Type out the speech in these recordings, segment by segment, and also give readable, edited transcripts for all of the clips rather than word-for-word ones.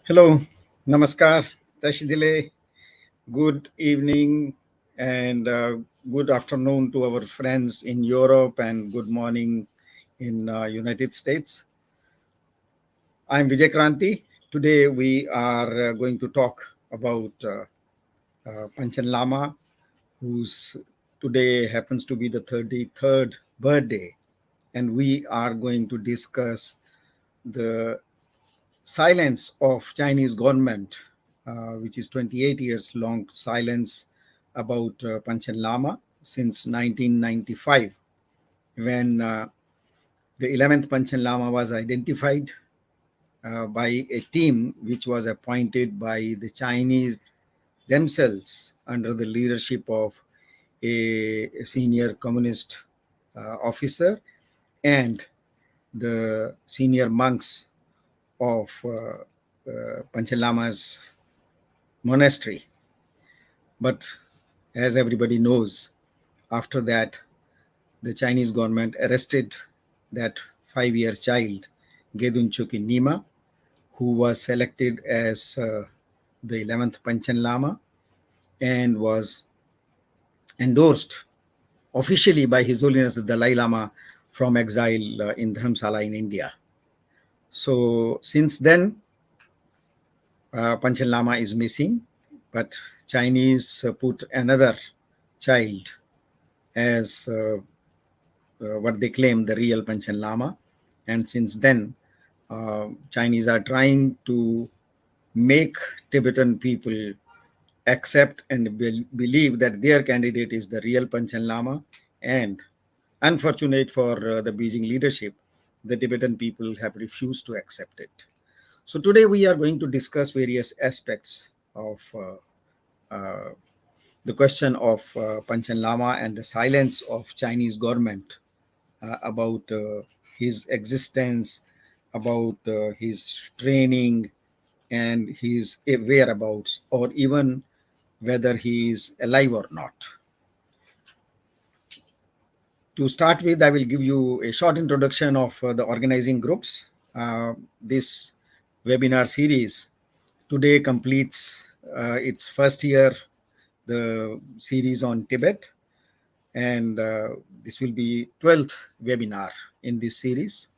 Hello, namaskar, Tashidile. Good evening and good afternoon to our friends in Europe and good morning in United States. I'm Vijay Kranti. Today we are going to talk about Panchen Lama, whose today happens to be the 33rd birthday, and we are going to discuss the silence of Chinese government, which is 28 years long silence about Panchen Lama since 1995, when the 11th Panchen Lama was identified by a team which was appointed by the Chinese themselves under the leadership of a senior communist officer and the senior monks of Panchen Lama's monastery. But as everybody knows, after that, the Chinese government arrested that 5-year child, GENDHUN NYIMA, who was selected as the 11th Panchen Lama and was endorsed officially by His Holiness the Dalai Lama from exile in Dharamsala in India. So since then, Panchen Lama is missing, but Chinese put another child as what they claim the real Panchen Lama. And since then, Chinese are trying to make Tibetan people accept and believe that their candidate is the real Panchen Lama. And unfortunate for the Beijing leadership, the Tibetan people have refused to accept it. So today we are going to discuss various aspects of the question of Panchen Lama and the silence of Chinese government about his existence, about his training and his whereabouts, or even whether he is alive or not. To start with, I will give you a short introduction of the organizing groups. This webinar series today completes its first year, the series on Tibet, and this will be 12th webinar in this series.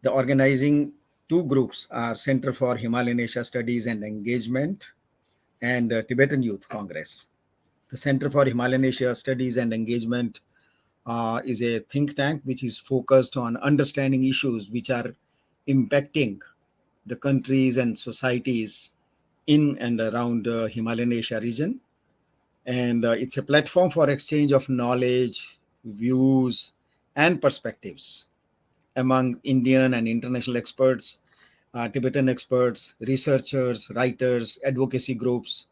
The organizing two groups are Center for Himalayan Asia Studies and Engagement and Tibetan Youth Congress. The Center for Himalayan Asia Studies and Engagement is a think tank which is focused on understanding issues which are impacting the countries and societies in and around Himalayan Asia region. And it's a platform for exchange of knowledge, views, and perspectives among Indian and international experts, Tibetan experts, researchers, writers, advocacy groups,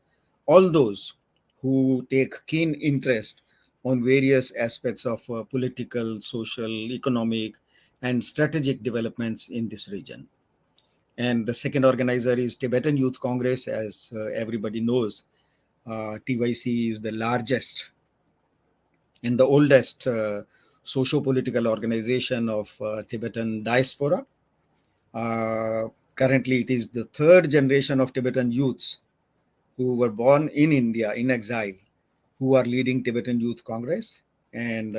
all those who take keen interest on various aspects of political, social, economic, and strategic developments in this region. And the second organizer is Tibetan Youth Congress. As everybody knows, TYC is the largest and the oldest socio-political organization of Tibetan diaspora. Currently, it is the third generation of Tibetan youths who were born in India in exile, who are leading Tibetan Youth Congress. And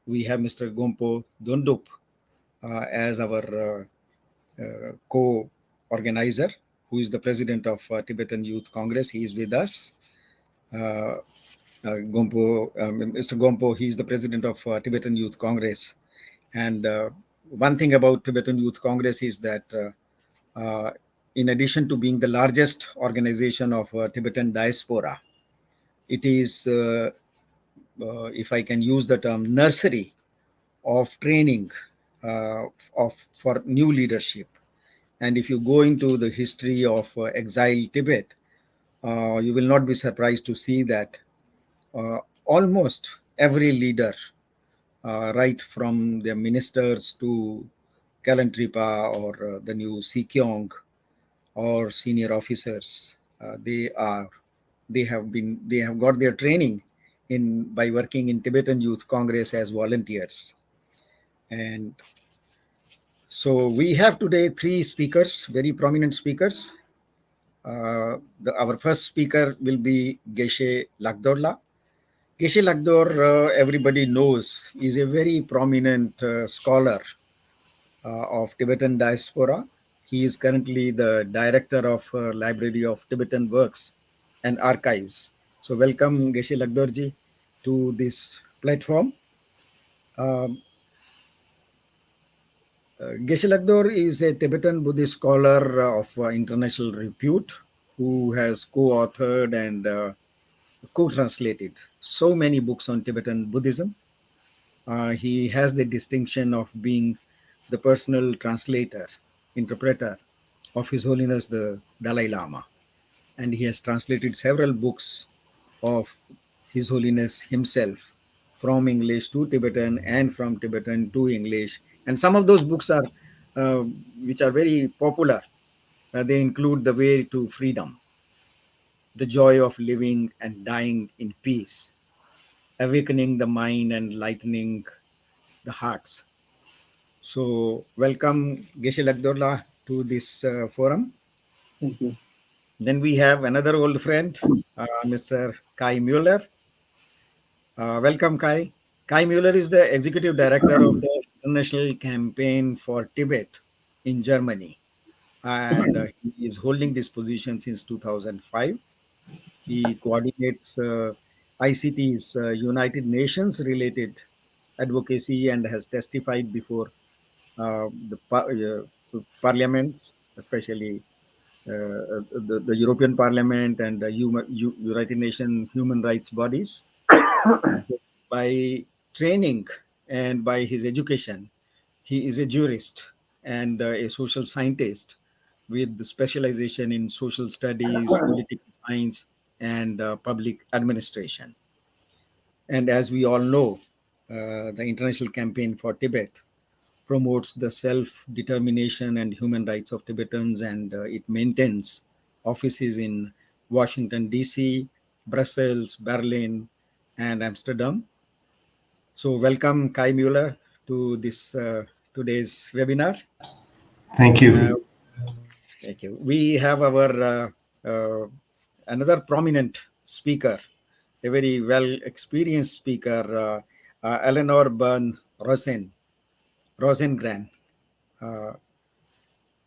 we have Mr. Gompo Dondup as our co-organizer, who is the president of Tibetan Youth Congress. He is with us. Mr. Gompo, he is the president of Tibetan Youth Congress. And one thing about Tibetan Youth Congress is that in addition to being the largest organization of Tibetan diaspora, it is, if I can use the term, nursery of training for new leadership. And if you go into the history of exile Tibet, you will not be surprised to see that almost every leader, right from the ministers to Kalantripa or the new Sikyong or senior officers, they have got their training by working in Tibetan Youth Congress as volunteers. And So we have today three speakers, very prominent speakers. Our first speaker will be Geshe Lagdorla. Geshe Lagdor, everybody knows, is a very prominent scholar of Tibetan diaspora. He is currently the director of Library of Tibetan Works and Archives. So welcome Geshe Lagdorji to this platform. Um, Geshe Lagdor is a Tibetan Buddhist scholar of international repute who has co-authored and co-translated so many books on Tibetan Buddhism. He has the distinction of being the personal translator, interpreter of His Holiness the Dalai Lama. And he has translated several books of His Holiness himself from English to Tibetan and from Tibetan to English. And some of those books are, which are very popular. They include The Way to Freedom, The Joy of Living and Dying in Peace, Awakening the Mind and Lightening the Hearts. So, welcome Geshe Lagdorla to this forum. Thank you. Then we have another old friend, Mr. Kai Mueller. Welcome, Kai. Kai Mueller is the executive director of the International Campaign for Tibet in Germany, and he is holding this position since 2005. He coordinates ICT's United Nations related advocacy and has testified before the parliaments, especially the European Parliament and the United Nations human rights bodies. By training and by his education, he is a jurist and a social scientist with the specialization in social studies, political science, and public administration. And as we all know, the International Campaign for Tibet promotes the self-determination and human rights of Tibetans, and it maintains offices in Washington, D.C., Brussels, Berlin, and Amsterdam. So welcome Kai Mueller to this today's webinar. Thank Uh, you. Thank you. We have our another prominent speaker, a very well experienced speaker, Eleanor Byrne Rosengren. Uh,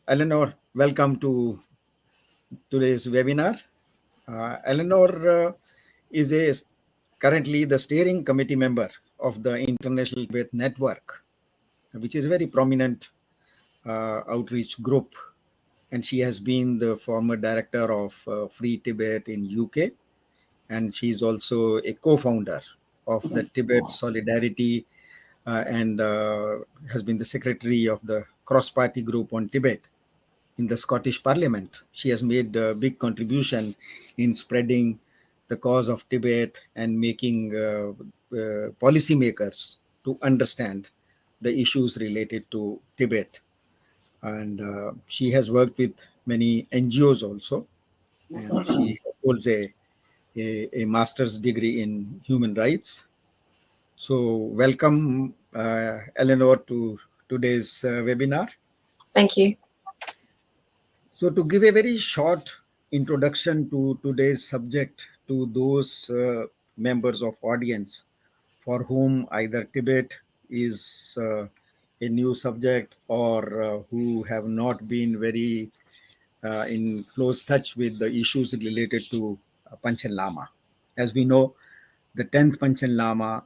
Eleanor, welcome to today's webinar. Eleanor is currently the steering committee member of the International Tibet Network, which is a very prominent outreach group, and she has been the former director of Free Tibet in UK, and she is also a co-founder of the Tibet Solidarity and has been the secretary of the cross-party group on Tibet in the Scottish Parliament. She has made a big contribution in spreading the cause of Tibet and making policymakers to understand the issues related to Tibet. And she has worked with many NGOs also, and she holds a master's degree in human rights. So welcome, Eleanor, to today's webinar. Thank you. So to give a very short introduction to today's subject to those members of audience for whom either Tibet is a new subject or who have not been very in close touch with the issues related to Panchen Lama. As we know, the 10th Panchen Lama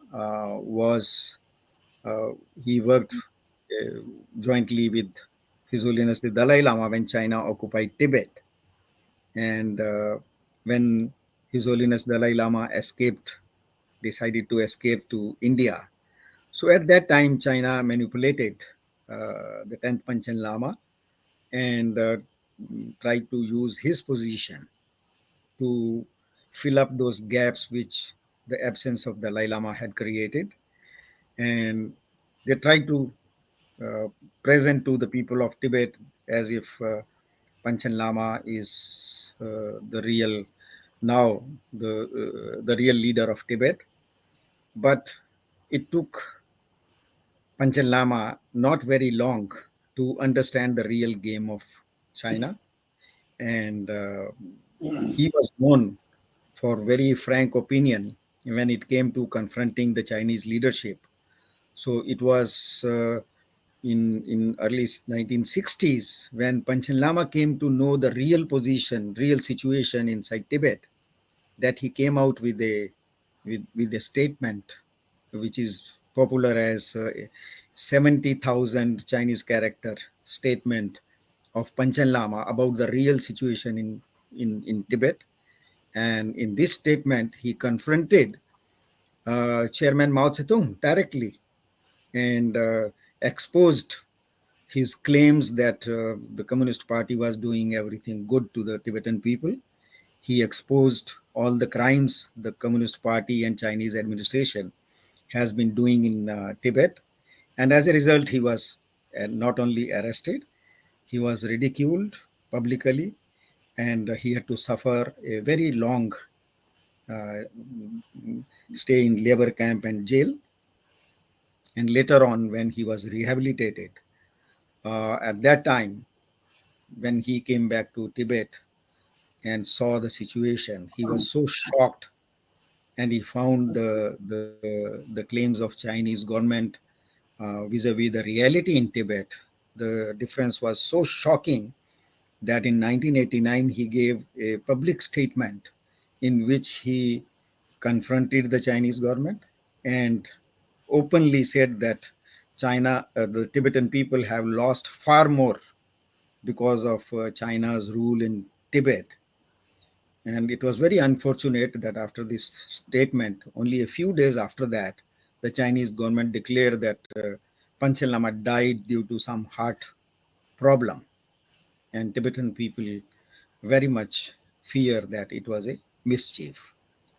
he worked jointly with His Holiness the Dalai Lama when China occupied Tibet. And when His Holiness Dalai Lama decided to escape to India. So at that time, China manipulated the 10th Panchen Lama and tried to use his position to fill up those gaps which the absence of Dalai Lama had created. And they tried to present to the people of Tibet as if Panchen Lama is the real now the real leader of Tibet. But it took Panchen Lama not very long to understand the real game of China. And he was known for very frank opinion when it came to confronting the Chinese leadership. So it was in early 1960s when Panchen Lama came to know the real position, real situation inside Tibet, that he came out with a statement which is popular as 70,000 Chinese character statement of Panchen Lama about the real situation in Tibet. And in this statement, he confronted Chairman Mao Zedong directly and exposed his claims that the Communist Party was doing everything good to the Tibetan people. He exposed all the crimes the Communist Party and Chinese administration has been doing in Tibet. And as a result, he was not only arrested, he was ridiculed publicly, and he had to suffer a very long uh, stay in labor camp and jail. And later on, when he was rehabilitated, at that time, when he came back to Tibet and saw the situation, he was so shocked, and he found the claims of Chinese government vis-a-vis the reality in Tibet. The difference was so shocking that in 1989 he gave a public statement in which he confronted the Chinese government and openly said that the Tibetan people have lost far more because of China's rule in Tibet. And it was very unfortunate that after this statement, only a few days after that, the Chinese government declared that Panchen Lama died due to some heart problem. And Tibetan people very much fear that it was a mischief.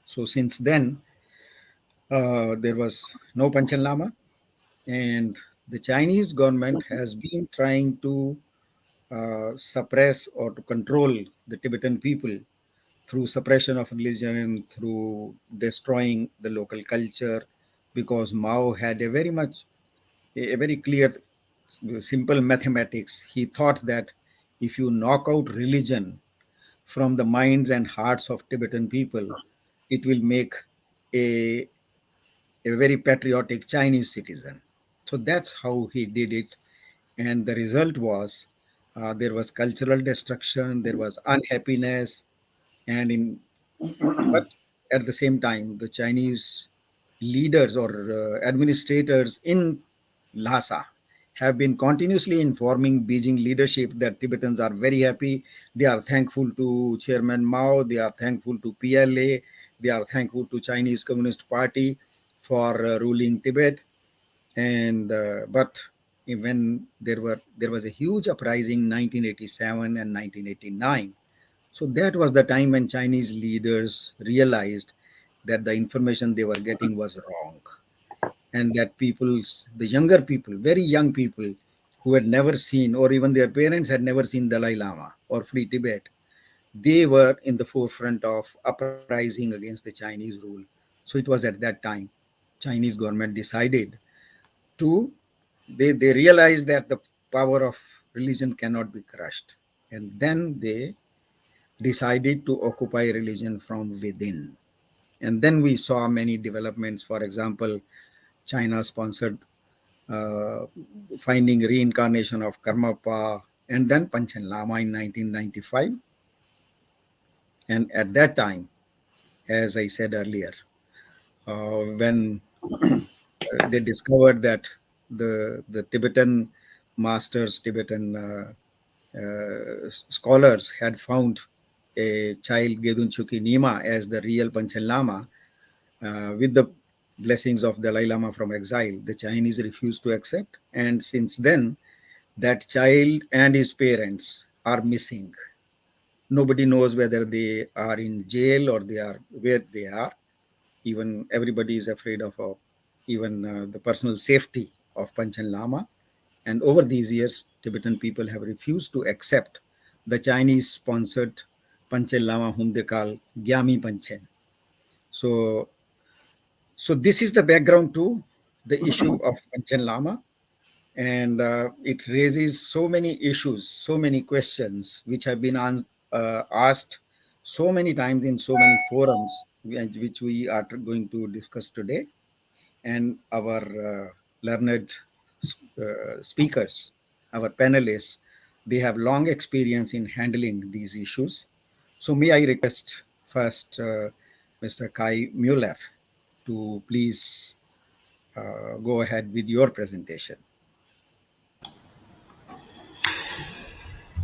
So since then, there was no Panchen Lama, and the Chinese government has been trying to suppress or to control the Tibetan people through suppression of religion, through destroying the local culture, because Mao had a very clear, simple mathematics. He thought that if you knock out religion from the minds and hearts of Tibetan people, it will make a, a very patriotic Chinese citizen. So that's how he did it. And the result was there was cultural destruction, there was unhappiness, and in but at the same time, the Chinese leaders or administrators in Lhasa have been continuously informing Beijing leadership that Tibetans are very happy. They are thankful to Chairman Mao. They are thankful to PLA. They are thankful to Chinese Communist Party for ruling Tibet. And but when there was a huge uprising 1987 and 1989, so that was the time when Chinese leaders realized that the information they were getting was wrong, and that the younger people, very young people who had never seen, or even their parents had never seen Dalai Lama or Free Tibet, they were in the forefront of uprising against the Chinese rule. So it was at that time Chinese government decided to they realized that the power of religion cannot be crushed, and then they decided to occupy religion from within. And then we saw many developments. For example, China sponsored uh, finding reincarnation of Karmapa, and then Panchen Lama in 1995. And at that time, as I said earlier, when they discovered that the Tibetan masters, Tibetan scholars had found a child Gedun Chuki Nima as the real Panchen Lama, with the blessings of Dalai Lama from exile, the Chinese refused to accept. And since then, that child and his parents are missing. Nobody knows whether they are in jail or they are where they are. Even everybody is afraid of even the personal safety of Panchen Lama. And over these years, Tibetan people have refused to accept the Chinese sponsored Panchen Lama, whom they call Gyami Panchen. So, so this is the background to the issue of Panchen Lama. and it raises so many issues, so many questions, which have been asked so many times in so many forums, which we are going to discuss today. And our learned speakers, our panelists, they have long experience in handling these issues. So may I request first Mr. Kai Mueller to please go ahead with your presentation.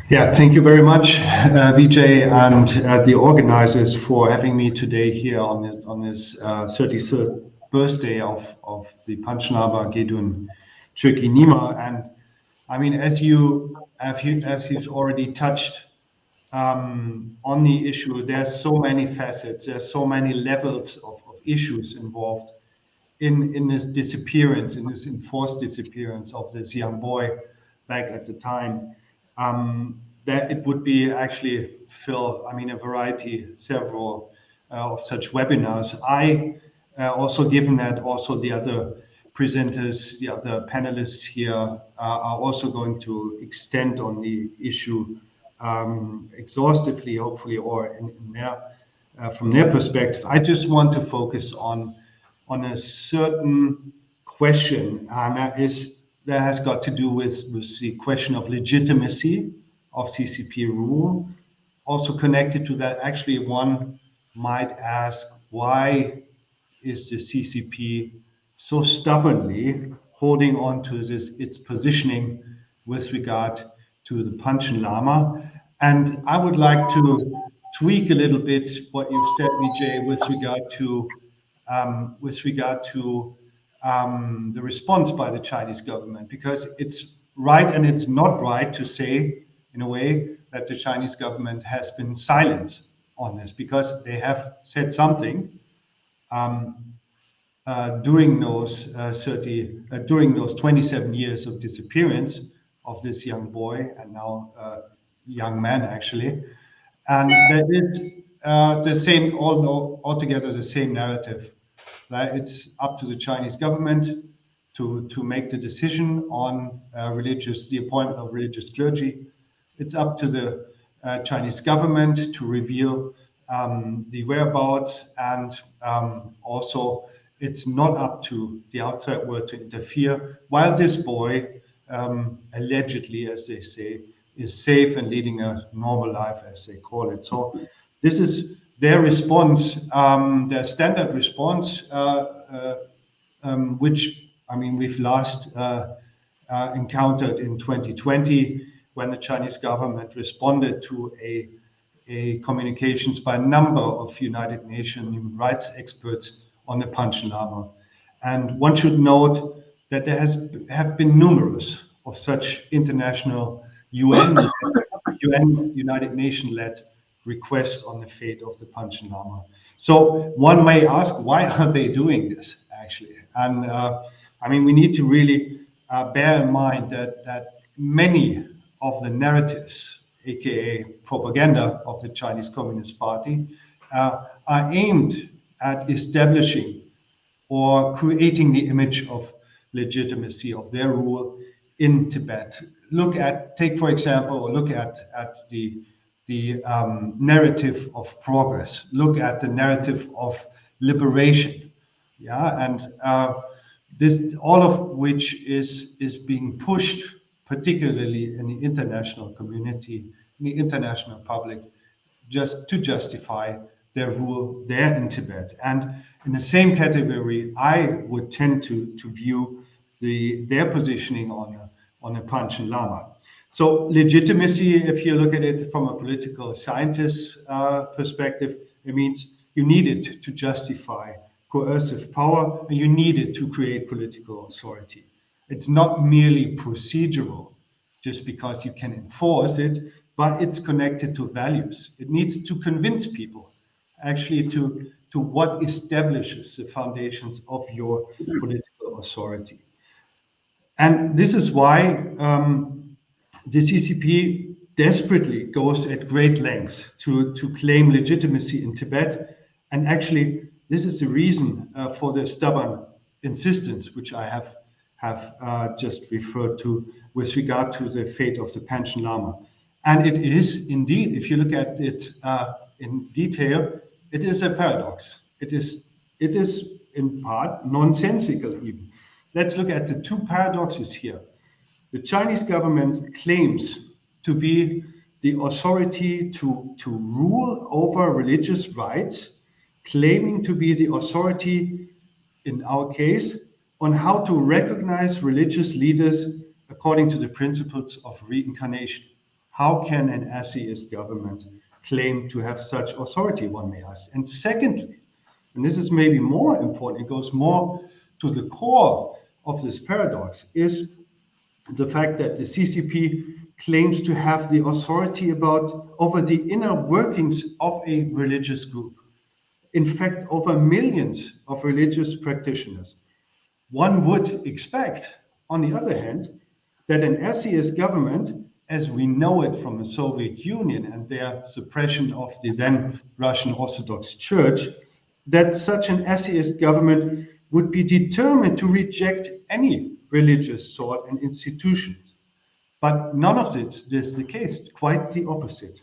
Yeah, thank you very much, Vijay, and the organizers for having me today here on this 33rd birthday of the Panchen Lama GENDHUN CHOEKYI NYIMA. And I mean, as you've already touched on the issue, there's so many facets, there's so many levels of issues involved in this disappearance, in this enforced disappearance of this young boy back at the time, that it would be actually fill, I mean, a variety, several of such webinars. I also, given that also the other presenters, the other panelists here are also going to extend on the issue exhaustively, hopefully, or in their, from their perspective. I just want to focus on a certain question, and that has got to do with the question of legitimacy of CCP rule. Also connected to that, actually, one might ask, why is the CCP so stubbornly holding on to its positioning with regard to the Panchen Lama? And I would like to tweak a little bit what you've said, Vijay, with regard to the response by the Chinese government, because it's right and it's not right to say, in a way, that the Chinese government has been silent on this, because they have said something during those 27 years of disappearance of this young boy, and now young man, actually. And that is the same, altogether the same narrative. Right? It's up to the Chinese government to make the decision on the appointment of religious clergy. It's up to the Chinese government to reveal the whereabouts, and also it's not up to the outside world to interfere while this boy, allegedly, as they say, is safe and leading a normal life, as they call it. So this is their response, their standard response, which, I mean, we've last encountered in 2020, when the Chinese government responded to a communications by a number of United Nations human rights experts on the Panchen Lama. And one should note that there have been numerous of such international UN, United Nations-led requests on the fate of the Panchen Lama. So one may ask, why are they doing this, actually? And I mean, we need to really bear in mind that many of the narratives, aka propaganda, of the Chinese Communist Party are aimed at establishing or creating the image of legitimacy of their rule in Tibet. Take for example, or look at the narrative of progress. Look at the narrative of liberation. Yeah, and this, all of which is being pushed, particularly in the international community, in the international public, just to justify their rule there in Tibet. And in the same category, I would tend to view their positioning on a Panchen Lama. So legitimacy, if you look at it from a political scientist perspective, it means you need it to justify coercive power, and you need it to create political authority. It's not merely procedural, just because you can enforce it, but it's connected to values. It needs to convince people actually to what establishes the foundations of your political authority. And this is why the CCP desperately goes at great lengths to claim legitimacy in Tibet. And actually, this is the reason for the stubborn insistence, which I have have just referred to with regard to the fate of the Panchen Lama. And it is indeed, if you look at it in detail, it is a paradox. It is in part nonsensical even. Let's look at the two paradoxes here. The Chinese government claims to be the authority to rule over religious rights, claiming to be the authority, in our case, on how to recognize religious leaders according to the principles of reincarnation. How can an atheist government claim to have such authority, one may ask? And secondly, and this is maybe more important, it goes more to the core of this paradox, is the fact that the CCP claims to have the authority over the inner workings of a religious group. In fact, over millions of religious practitioners. One would expect, on the other hand, that an atheist government, as we know it from the Soviet Union and their suppression of the then Russian Orthodox Church, that such an atheist government would be determined to reject any religious thought and institutions. But none of this is the case, quite the opposite.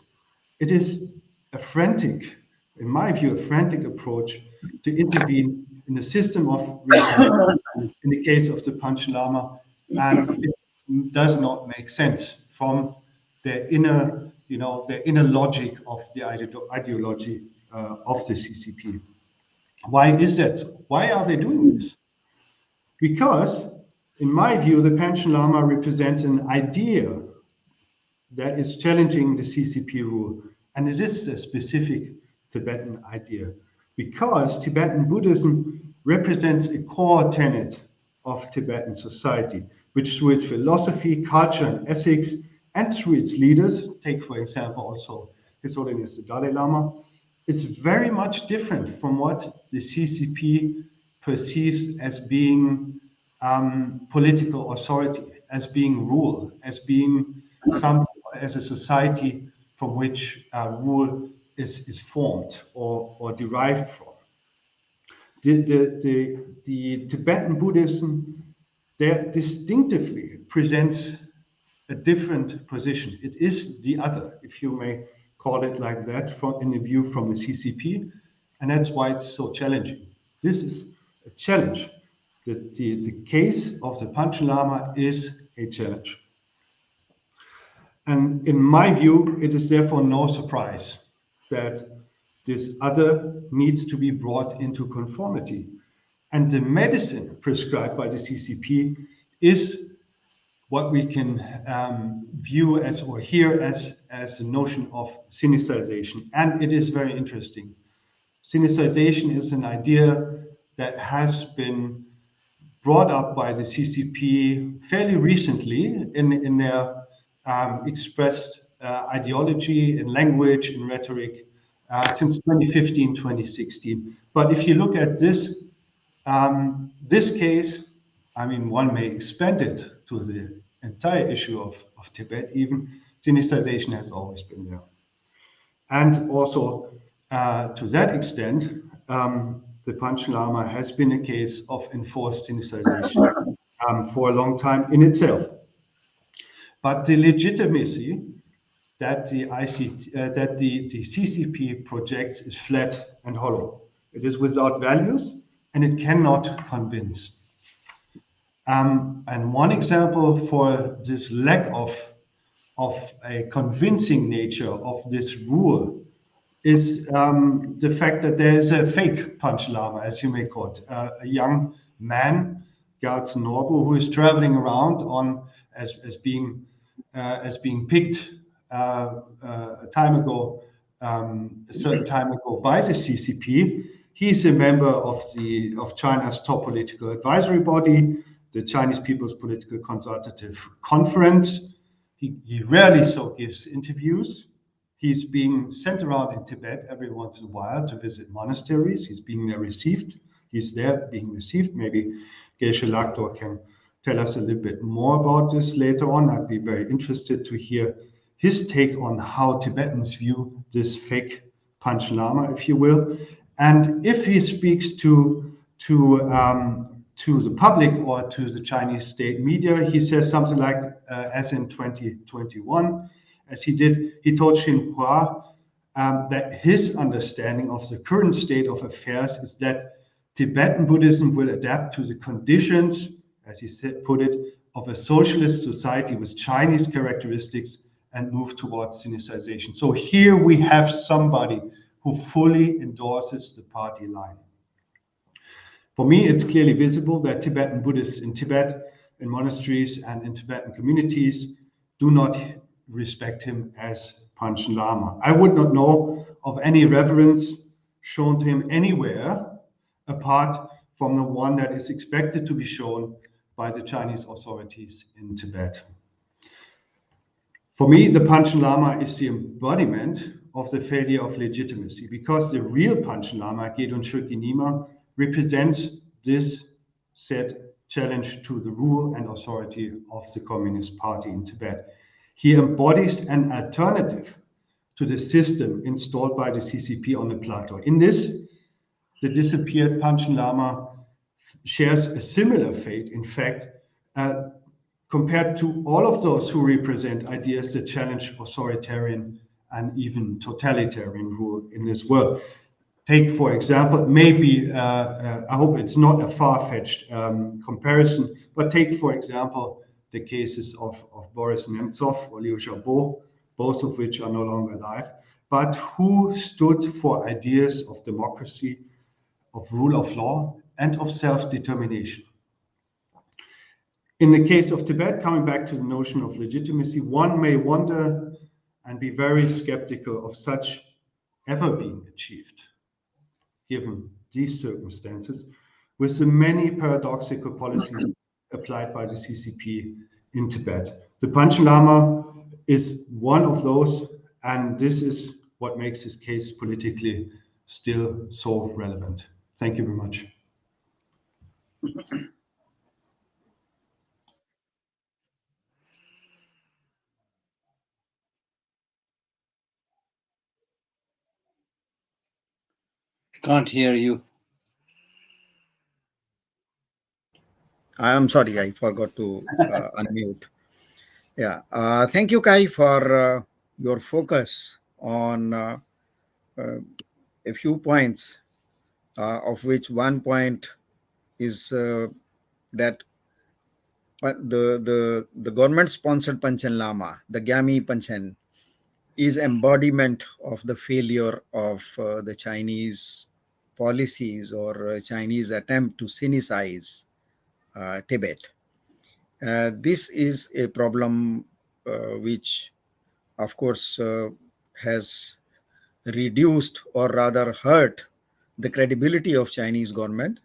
It is a frantic, in my view, a frantic approach to intervene in the system of reincarnation in the case of the Panchen Lama, and it does not make sense from their inner, their inner logic of the ideology of the CCP. Why is that? Why are they doing this? Because, in my view, the Panchen Lama represents an idea that is challenging the CCP rule. And this is a specific Tibetan idea, because Tibetan Buddhism represents a core tenet of Tibetan society, which through its philosophy, culture, and ethics, and through its leaders, take for example also His Holiness the Dalai Lama, is very much different from what the CCP perceives as being political authority, as being rule, as being as a society from which rule is formed or derived from. The Tibetan Buddhism there distinctively presents a different position. It is the other, if you may call it like that, in the view from the CCP, and that's why it's so challenging. This is a challenge. The case of the Panchen Lama is a challenge. And in my view, it is therefore no surprise that this other needs to be brought into conformity. And the medicine prescribed by the CCP is what we can view as or hear as the notion of sinicization. And it is very interesting. Sinicization is an idea that has been brought up by the CCP fairly recently in their expressed ideology, in language, in rhetoric, since 2015, 2016. But if you look at this case, I mean, one may expand it to the entire issue of Tibet even. Sinicization has always been there. And also, to that extent, the Panchen Lama has been a case of enforced sinicization for a long time in itself. But the legitimacy that the CCP projects is flat and hollow. It is without values, and it cannot convince. And one example for this lack of a convincing nature of this rule is the fact that there is a fake Panchen Lama, as you may call it, a young man, Gyaltsen Norbu, who is traveling around as being picked a certain time ago by the CCP. He's a member of China's top political advisory body, the Chinese People's Political Consultative Conference. He rarely so gives interviews. He's being sent around in Tibet every once in a while to visit monasteries. He's being there received. He's there being received. Maybe Geshe Lakdor can tell us a little bit more about this later on. I'd be very interested to hear his take on how Tibetans view this fake Panchen Lama, if you will. And if he speaks to to the public or to the Chinese state media. He says something like, as in 2021, as he told Xinhua that his understanding of the current state of affairs is that Tibetan Buddhism will adapt to the conditions, as he put it, of a socialist society with Chinese characteristics and move towards Sinicization. So here we have somebody who fully endorses the party line. For me, it's clearly visible that Tibetan Buddhists in Tibet, in monasteries and in Tibetan communities, do not respect him as Panchen Lama. I would not know of any reverence shown to him anywhere apart from the one that is expected to be shown by the Chinese authorities in Tibet. For me, the Panchen Lama is the embodiment of the failure of legitimacy, because the real Panchen Lama, GENDHUN CHOEKYI NYIMA, represents this said challenge to the rule and authority of the Communist Party in Tibet. He embodies an alternative to the system installed by the CCP on the plateau. In this, the disappeared Panchen Lama shares a similar fate. In fact, compared to all of those who represent ideas that challenge authoritarian and even totalitarian rule in this world. Take, for example, maybe, I hope it's not a far-fetched comparison, but take, for example, the cases of Boris Nemtsov or Liu Xiaobo, both of which are no longer alive, but who stood for ideas of democracy, of rule of law, and of self-determination. In the case of Tibet, coming back to the notion of legitimacy, one may wonder and be very skeptical of such ever being achieved, given these circumstances, with the many paradoxical policies applied by the CCP in Tibet. The Panchen Lama is one of those, and this is what makes his case politically still so relevant. Thank you very much. Can't hear you. I'm sorry, I forgot to unmute. Yeah, thank you, Kai, for your focus on a few points, of which one point is that the government-sponsored Panchen Lama, the Gyami Panchen, is embodiment of the failure of the Chinese policies or Chinese attempt to sinicize Tibet. This is a problem which, of course, has reduced or rather hurt the credibility of Chinese government.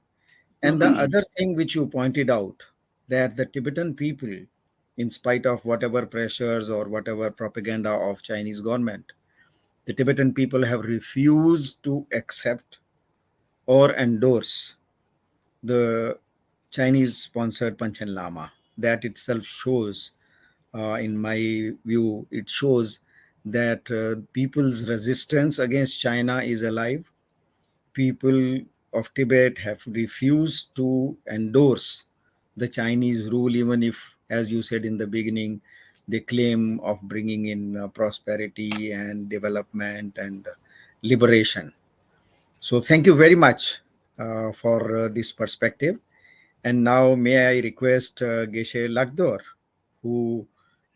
And the other thing which you pointed out, that the Tibetan people, in spite of whatever pressures or whatever propaganda of Chinese government, the Tibetan people have refused to accept or endorse the Chinese-sponsored Panchen Lama. That itself shows, in my view, it shows that people's resistance against China is alive. People of Tibet have refused to endorse the Chinese rule, even if, as you said in the beginning, they claim of bringing in prosperity and development and liberation. So thank you very much for this perspective. And now may I request Geshe Lagdor, who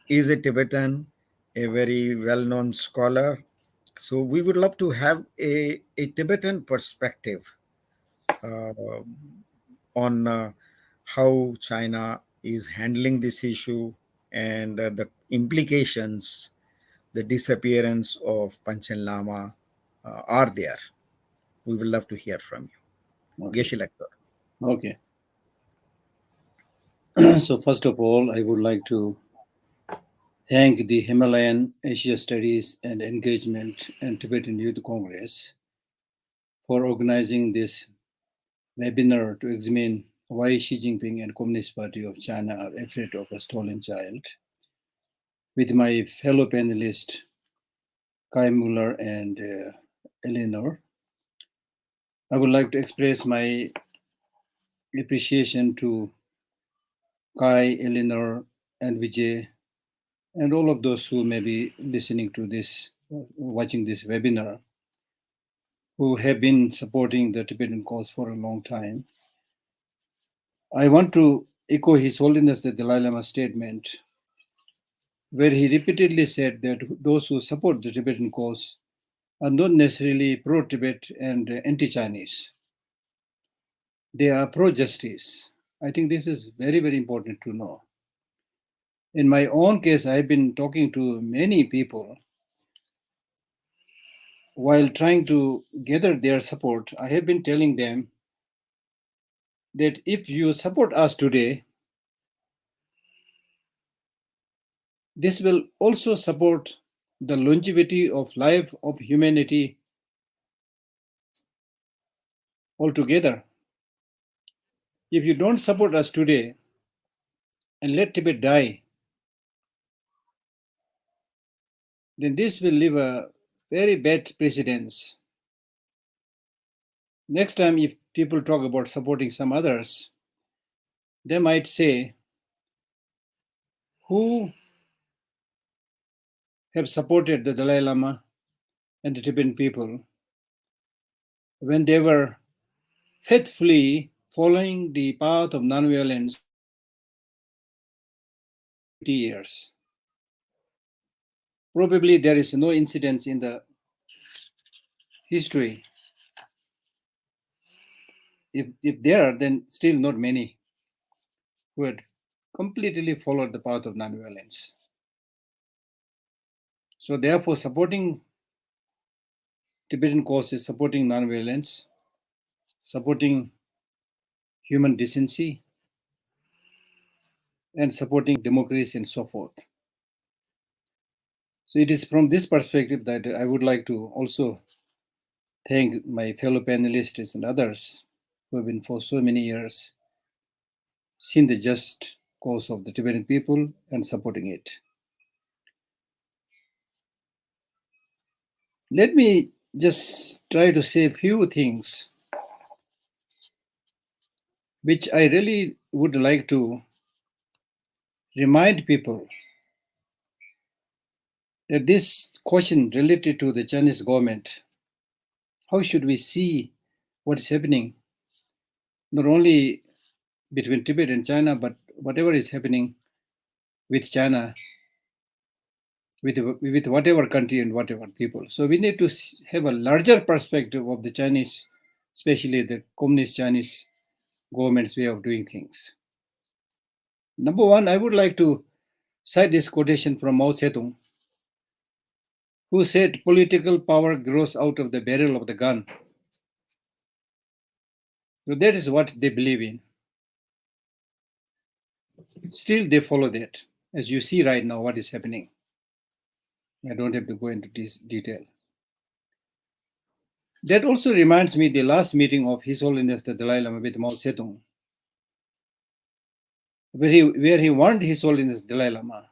is a Tibetan, a very well-known scholar. So we would love to have a Tibetan perspective on how China is handling this issue and the implications the disappearance of Panchen Lama are there. We would love to hear from you. Okay. Geshe Lagdor. Okay. So first of all, I would like to thank the Himalayan Asia Studies and Engagement and Tibetan Youth Congress for organizing this webinar to examine why Xi Jinping and Communist Party of China are afraid of a stolen child, with my fellow panelists, Kai Muller and Eleanor. I would like to express my appreciation to Kai, Eleanor, and Vijay, and all of those who may be listening to this, watching this webinar, who have been supporting the Tibetan cause for a long time. I want to echo His Holiness the Dalai Lama's statement, where he repeatedly said that those who support the Tibetan cause are not necessarily pro-Tibet and anti-Chinese. They are pro-justice. I think this is very, very important to know. In my own case, I've been talking to many people while trying to gather their support. I have been telling them that if you support us today, this will also support the longevity of life of humanity altogether. If you don't support us today and let Tibet die, then this will leave a very bad precedence. Next time, if people talk about supporting some others, they might say, who have supported the Dalai Lama and the Tibetan people when they were faithfully following the path of nonviolence 50 years. Probably there is no incidents in the history. If there are, then still not many who had completely followed the path of nonviolence. So therefore, supporting Tibetan cause is supporting nonviolence, supporting human decency, and supporting democracy and so forth. So it is from this perspective that I would like to also thank my fellow panelists and others who have been for so many years seen the just cause of the Tibetan people and supporting it. Let me just try to say a few things which I really would like to remind people that this question related to the Chinese government, how should we see what is happening, not only between Tibet and China, but whatever is happening with China, with whatever country and whatever people. So we need to have a larger perspective of the Chinese, especially the communist Chinese government's way of doing things. Number one, I would like to cite this quotation from Mao Zedong, who said, political power grows out of the barrel of the gun. So that is what they believe in. Still, they follow that. As you see right now, what is happening. I don't have to go into this detail. That also reminds me the last meeting of His Holiness the Dalai Lama with Mao Zedong, where he warned His Holiness Dalai Lama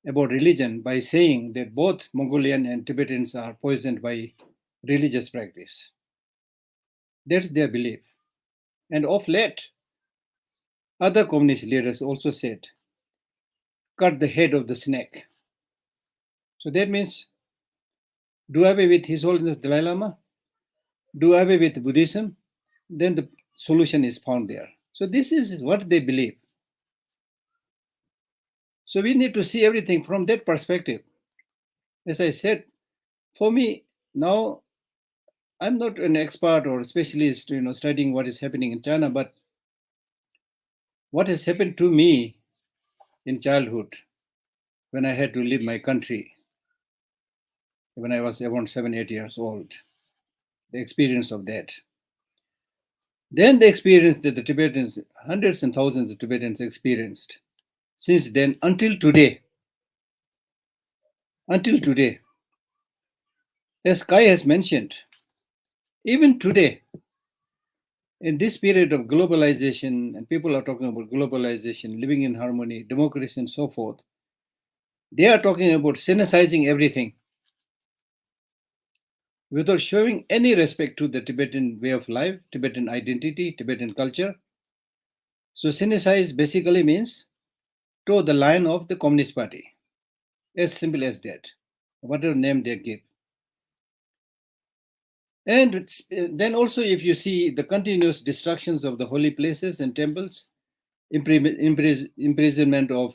about religion by saying that both Mongolian and Tibetans are poisoned by religious practice. That's their belief. And of late, other communist leaders also said, cut the head of the snake. So that means, do away with His Holiness Dalai Lama, do away with Buddhism, then the solution is found there. So this is what they believe. So we need to see everything from that perspective. As I said, for me, now I'm not an expert or a specialist, studying what is happening in China, but what has happened to me in childhood when I had to leave my country, when I was around 7, 8 years old, the experience of that. Then the experience that the Tibetans, hundreds and thousands of Tibetans experienced since then until today. As Kai has mentioned, even today, in this period of globalization, and people are talking about globalization, living in harmony, democracy, and so forth, they are talking about Sinicizing everything. without showing any respect to the Tibetan way of life, Tibetan identity, Tibetan culture. So Sinisize basically means toe the line of the Communist Party. As simple as that, whatever name they give. And then also, if you see the continuous destructions of the holy places and temples, imprisonment of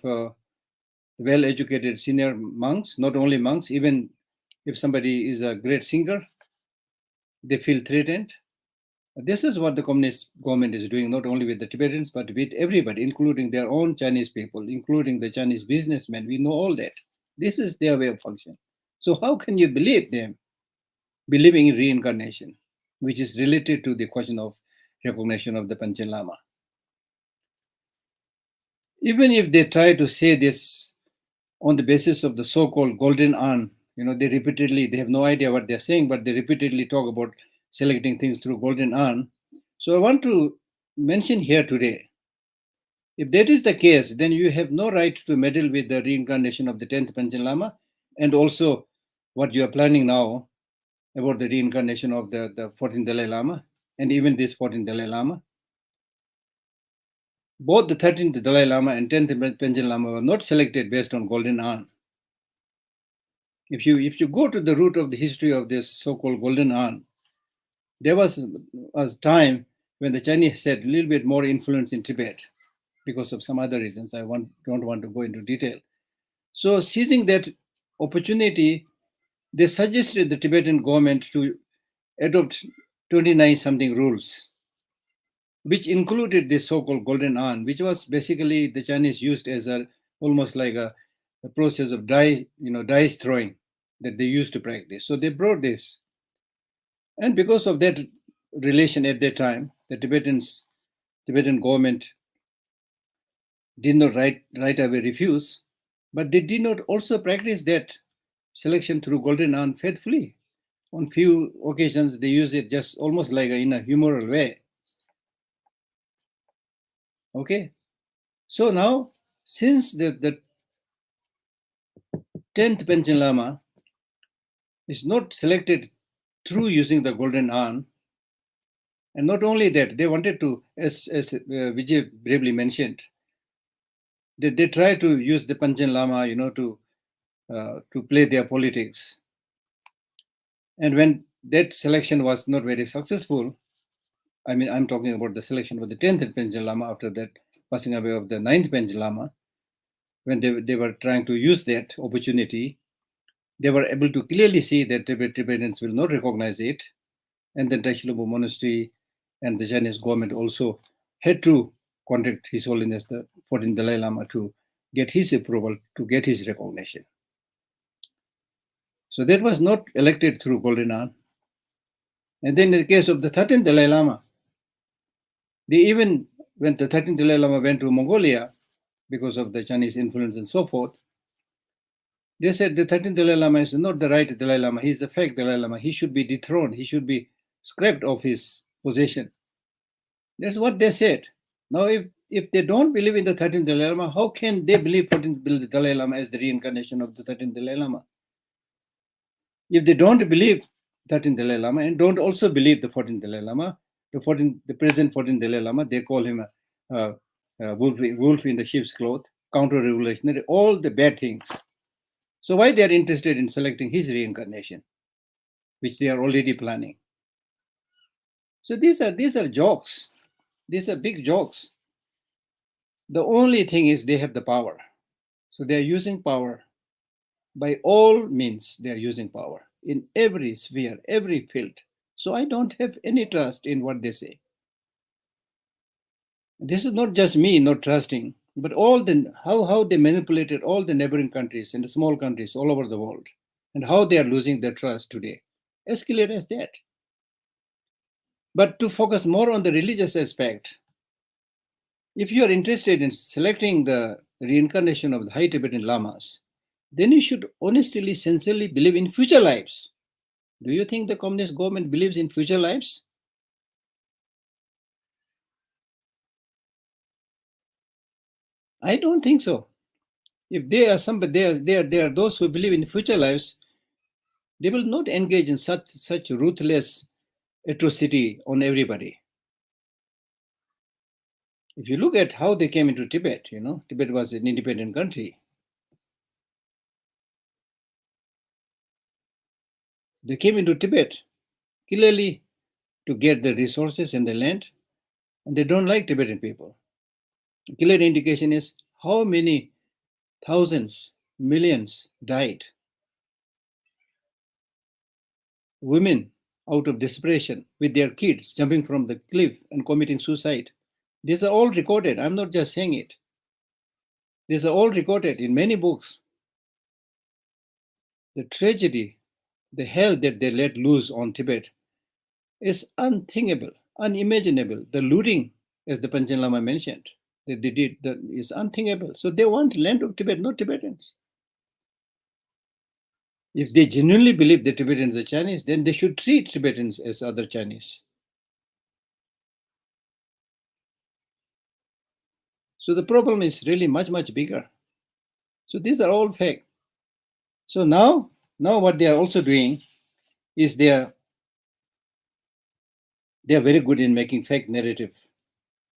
well-educated senior monks, not only monks, even if somebody is a great singer, they feel threatened. This is what the communist government is doing, not only with the Tibetans, but with everybody, including their own Chinese people, including the Chinese businessmen. We know all that. This is their way of function. So how can you believe them believing in reincarnation, which is related to the question of recognition of the Panchen Lama? Even if they try to say this on the basis of the so-called golden urn, they have no idea what they're saying, but they repeatedly talk about selecting things through golden urn. So I want to mention here today, if that is the case, then you have no right to meddle with the reincarnation of the 10th Panchen Lama, and also what you are planning now about the reincarnation of the 14th Dalai Lama, and even this 14th Dalai Lama. Both the 13th Dalai Lama and 10th Panchen Lama were not selected based on golden urn. If you go to the root of the history of this so-called golden urn, there was a time when the Chinese had a little bit more influence in Tibet because of some other reasons. I don't want to go into detail. So seizing that opportunity, they suggested the Tibetan government to adopt 29 something rules, which included this so-called golden urn, which was basically the Chinese used as almost like a process of dice throwing that they used to practice. So they brought this. And because of that relation at that time, the Tibetan government did not right away refuse, but they did not also practice that selection through golden urn faithfully. On few occasions, they use it just almost like in a humoral way. Okay, so now since the 10th Panchen Lama is not selected through using the golden urn, and not only that, they wanted to, as Vijay bravely mentioned, they try to use the Panchen Lama, to play their politics. And when that selection was not very successful, I mean, I'm talking about the selection of the 10th Panchen Lama after that passing away of the 9th Panchen Lama, when they were trying to use that opportunity, they were able to clearly see that Tibetans will not recognize it. And then Taishilabo Monastery and the Chinese government also had to contact His Holiness the 14th Dalai Lama to get his approval, to get his recognition. So that was not elected through golden urn. And then in the case of the 13th Dalai Lama, when the 13th Dalai Lama went to Mongolia because of the Chinese influence and so forth, they said the 13th Dalai Lama is not the right Dalai Lama, he's a fake Dalai Lama, he should be dethroned, he should be scrapped of his position. That's what they said. Now, if they don't believe in the 13th Dalai Lama, how can they believe 14th Dalai Lama as the reincarnation of the 13th Dalai Lama? If they don't believe 13th Dalai Lama and don't also believe the 14th Dalai Lama, the present 14th Dalai Lama, they call him a wolf in the sheep's cloth, counter-revolutionary, all the bad things. So why they are interested in selecting his reincarnation, which they are already planning? So these are jokes. These are big jokes. The only thing is they have the power. So they are using power. By all means, they are using power in every sphere, every field. So I don't have any trust in what they say. This is not just me not trusting, but how they manipulated all the neighboring countries and the small countries all over the world, and how they are losing their trust today. As clear as that. But to focus more on the religious aspect, if you are interested in selecting the reincarnation of the high Tibetan Lamas, then you should honestly, sincerely believe in future lives. Do you think the communist government believes in future lives? I don't think so. If they are somebody, they are those who believe in future lives, They will not engage in such ruthless atrocity on everybody. If you look at how they came into Tibet, Tibet was an independent country. They came into Tibet clearly to get the resources and the land, and they don't like Tibetan people. A clear indication is how many thousands, millions died. Women out of desperation with their kids jumping from the cliff and committing suicide. These are all recorded. I'm not just saying it. These are all recorded in many books. The tragedy, the hell that they let loose on Tibet is unthinkable, unimaginable. The looting, as the Panchen Lama mentioned, that they did, that is unthinkable. So they want land of Tibet, not Tibetans. If they genuinely believe that Tibetans are Chinese, then they should treat Tibetans as other Chinese. So the problem is really much, much bigger. So these are all fake. So now what they are also doing is they are very good in making fake narrative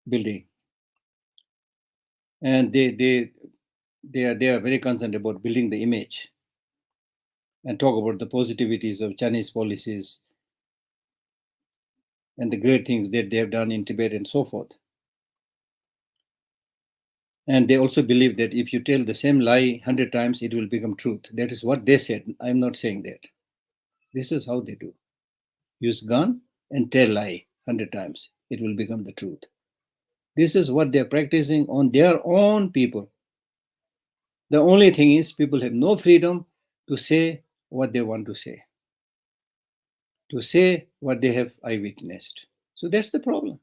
building. And they are very concerned about building the image and talk about the positivities of Chinese policies and the great things that they have done in Tibet and so forth. And they also believe that if you tell the same lie 100 times, it will become truth. That is what they said. I'm not saying that. This is how they do. Use gun and tell lie 100 times. It will become the truth. This is what they're practicing on their own people. The only thing is people have no freedom to say what they want to say what they have eyewitnessed. So that's the problem.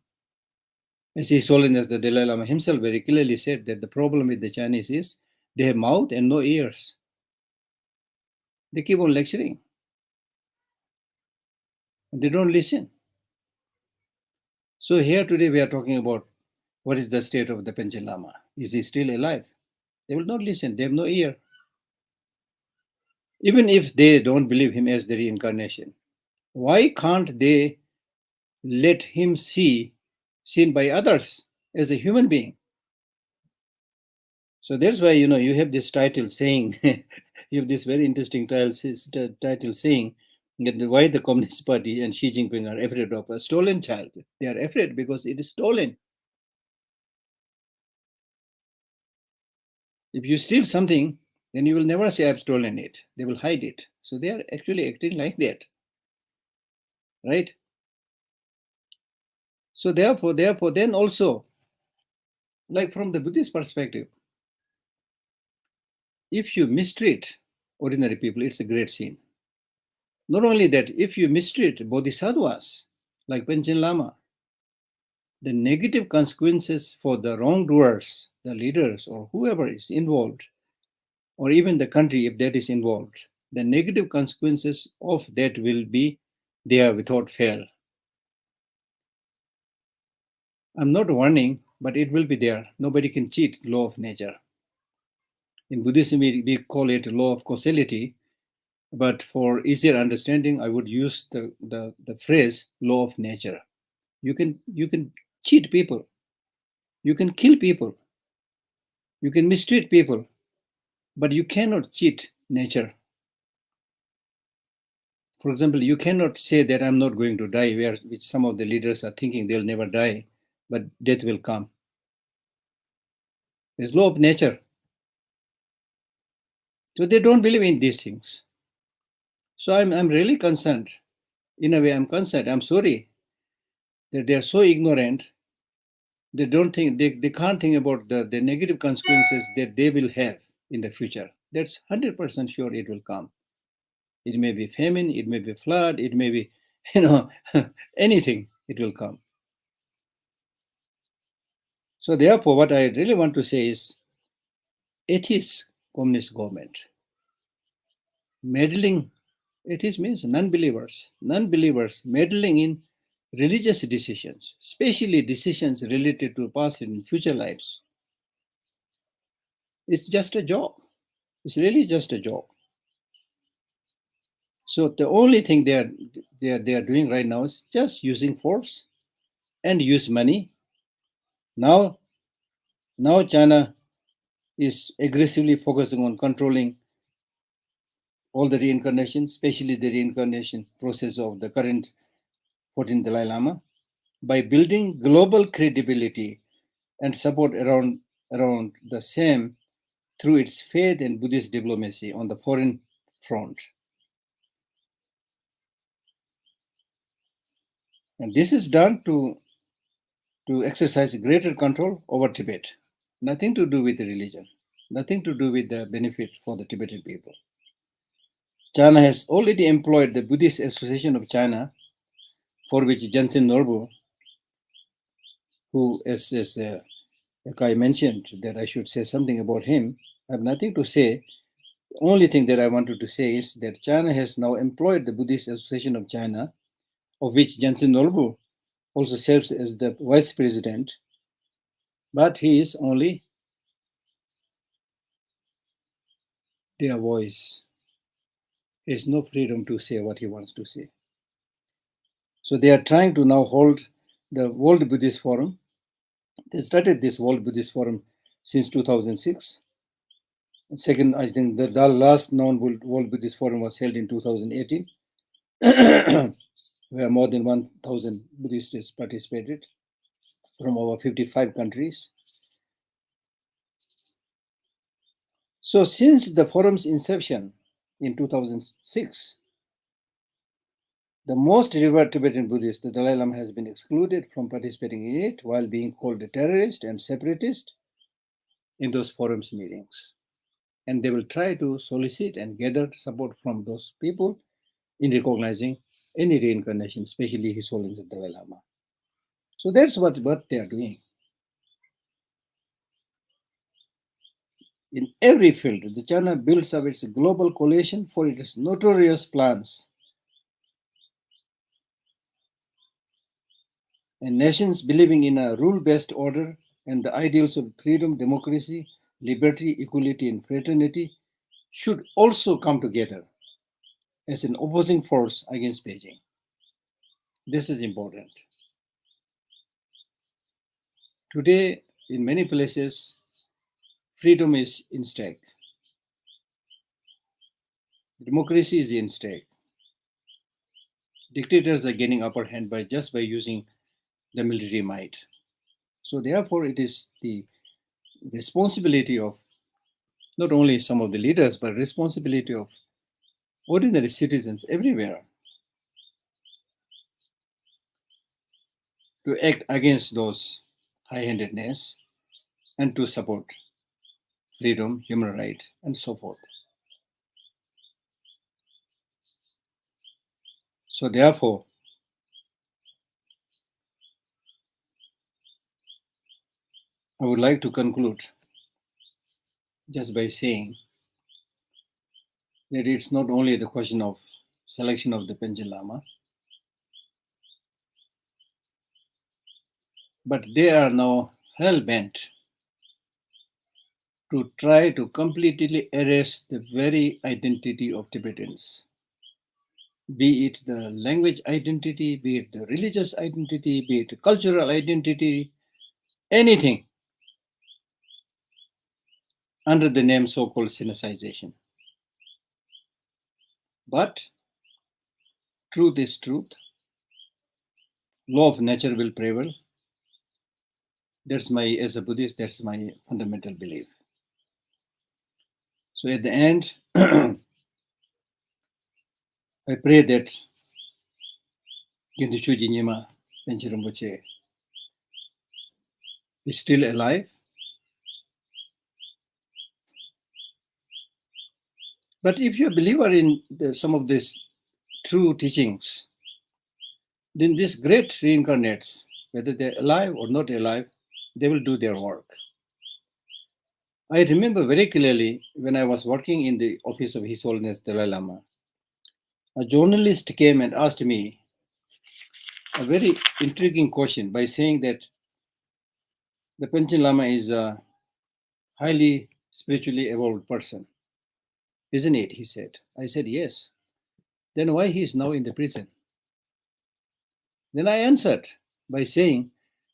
As His Holiness the Dalai Lama himself very clearly said that the problem with the Chinese is they have mouth and no ears. They keep on lecturing. And they don't listen. So here today we are talking about what is the state of the Panchen Lama. Is he still alive? They will not listen. They have no ear. Even if they don't believe him as the reincarnation, why can't they let him seen by others as a human being? So that's why, you have this title saying, you have this very interesting title saying that why the Communist Party and Xi Jinping are afraid of a stolen child. They are afraid because it is stolen. If you steal something, then you will never say I've stolen it. They will hide it. So they are actually acting like that. Right? So therefore, then also, like from the Buddhist perspective, if you mistreat ordinary people, it's a great sin. Not only that, if you mistreat bodhisattvas, like Panchen Lama, the negative consequences for the wrongdoers, the leaders, or whoever is involved, or even the country if that is involved, the negative consequences of that will be there without fail. I'm not warning, but it will be there. Nobody can cheat law of nature. In Buddhism, we call it law of causality, but for easier understanding, I would use the phrase law of nature. You can cheat people. You can kill people. You can mistreat people, but you cannot cheat nature. For example, you cannot say that I'm not going to die, which some of the leaders are thinking they'll never die, but death will come. There's law of nature. So they don't believe in these things. So I'm really concerned. In a way, I'm concerned. I'm sorry that they're so ignorant. They don't think they can't think about the negative consequences that they will have in the future. That's 100% sure it will come. It may be famine, it may be flood, it may be, anything, it will come. So therefore, what I really want to say is, atheist communist government meddling, atheist means non-believers meddling in religious decisions, especially decisions related to past and future lives. It's just a joke. It's really just a joke. So the only thing they are doing right now is just using force and use money. Now China is aggressively focusing on controlling all the reincarnation, especially the reincarnation process of the current 14th Dalai Lama, by building global credibility and support around the same through its faith and Buddhist diplomacy on the foreign front. And this is done to exercise greater control over Tibet. Nothing to do with the religion, nothing to do with the benefit for the Tibetan people. China has already employed the Buddhist Association of China, for which Jensen Norbu, who, as Kai mentioned, that I should say something about him, I have nothing to say. The only thing that I wanted to say is that China has now employed the Buddhist Association of China, of which Jensen Norbu also serves as the vice president, but he is only their voice. He has no freedom to say what he wants to say. So they are trying to now hold the World Buddhist Forum. They started this World Buddhist Forum since 2006. And second, I think the last known World Buddhist Forum was held in 2018, where more than 1,000 Buddhists participated from over 55 countries. So since the forum's inception in 2006, the most revered Tibetan Buddhist, the Dalai Lama, has been excluded from participating in it while being called a terrorist and separatist in those forums meetings. And they will try to solicit and gather support from those people in recognizing any reincarnation, especially His Holiness the Dalai Lama. So that's what they are doing. In every field, the China builds up its global coalition for its notorious plans. And nations believing in a rule-based order and the ideals of freedom, democracy, liberty, equality, and fraternity should also come together as an opposing force against Beijing. This is important. Today, in many places, freedom is in stake. Democracy is in stake. Dictators are gaining upper hand by using the military might. So therefore, it is the responsibility of not only some of the leaders, but responsibility of ordinary citizens everywhere to act against those high-handedness and to support freedom, human rights, and so forth. So therefore, I would like to conclude just by saying that it's not only the question of selection of the Panchen Lama, but they are now hell-bent to try to completely erase the very identity of Tibetans, be it the language identity, be it the religious identity, be it the cultural identity, anything under the name so-called Sinicization. But truth is truth. Law of nature will prevail. As a Buddhist, that's my fundamental belief. So at the end, I pray that JINPING is still alive. But if you're a believer in some of these true teachings, then these great reincarnates, whether they're alive or not alive, they will do their work. I remember very clearly when I was working in the office of His Holiness Dalai Lama, a journalist came and asked me a very intriguing question by saying that the Panchen Lama is a highly spiritually evolved person. Isn't it? He said. I said, yes. then why he is now in the prison? Then I answered by saying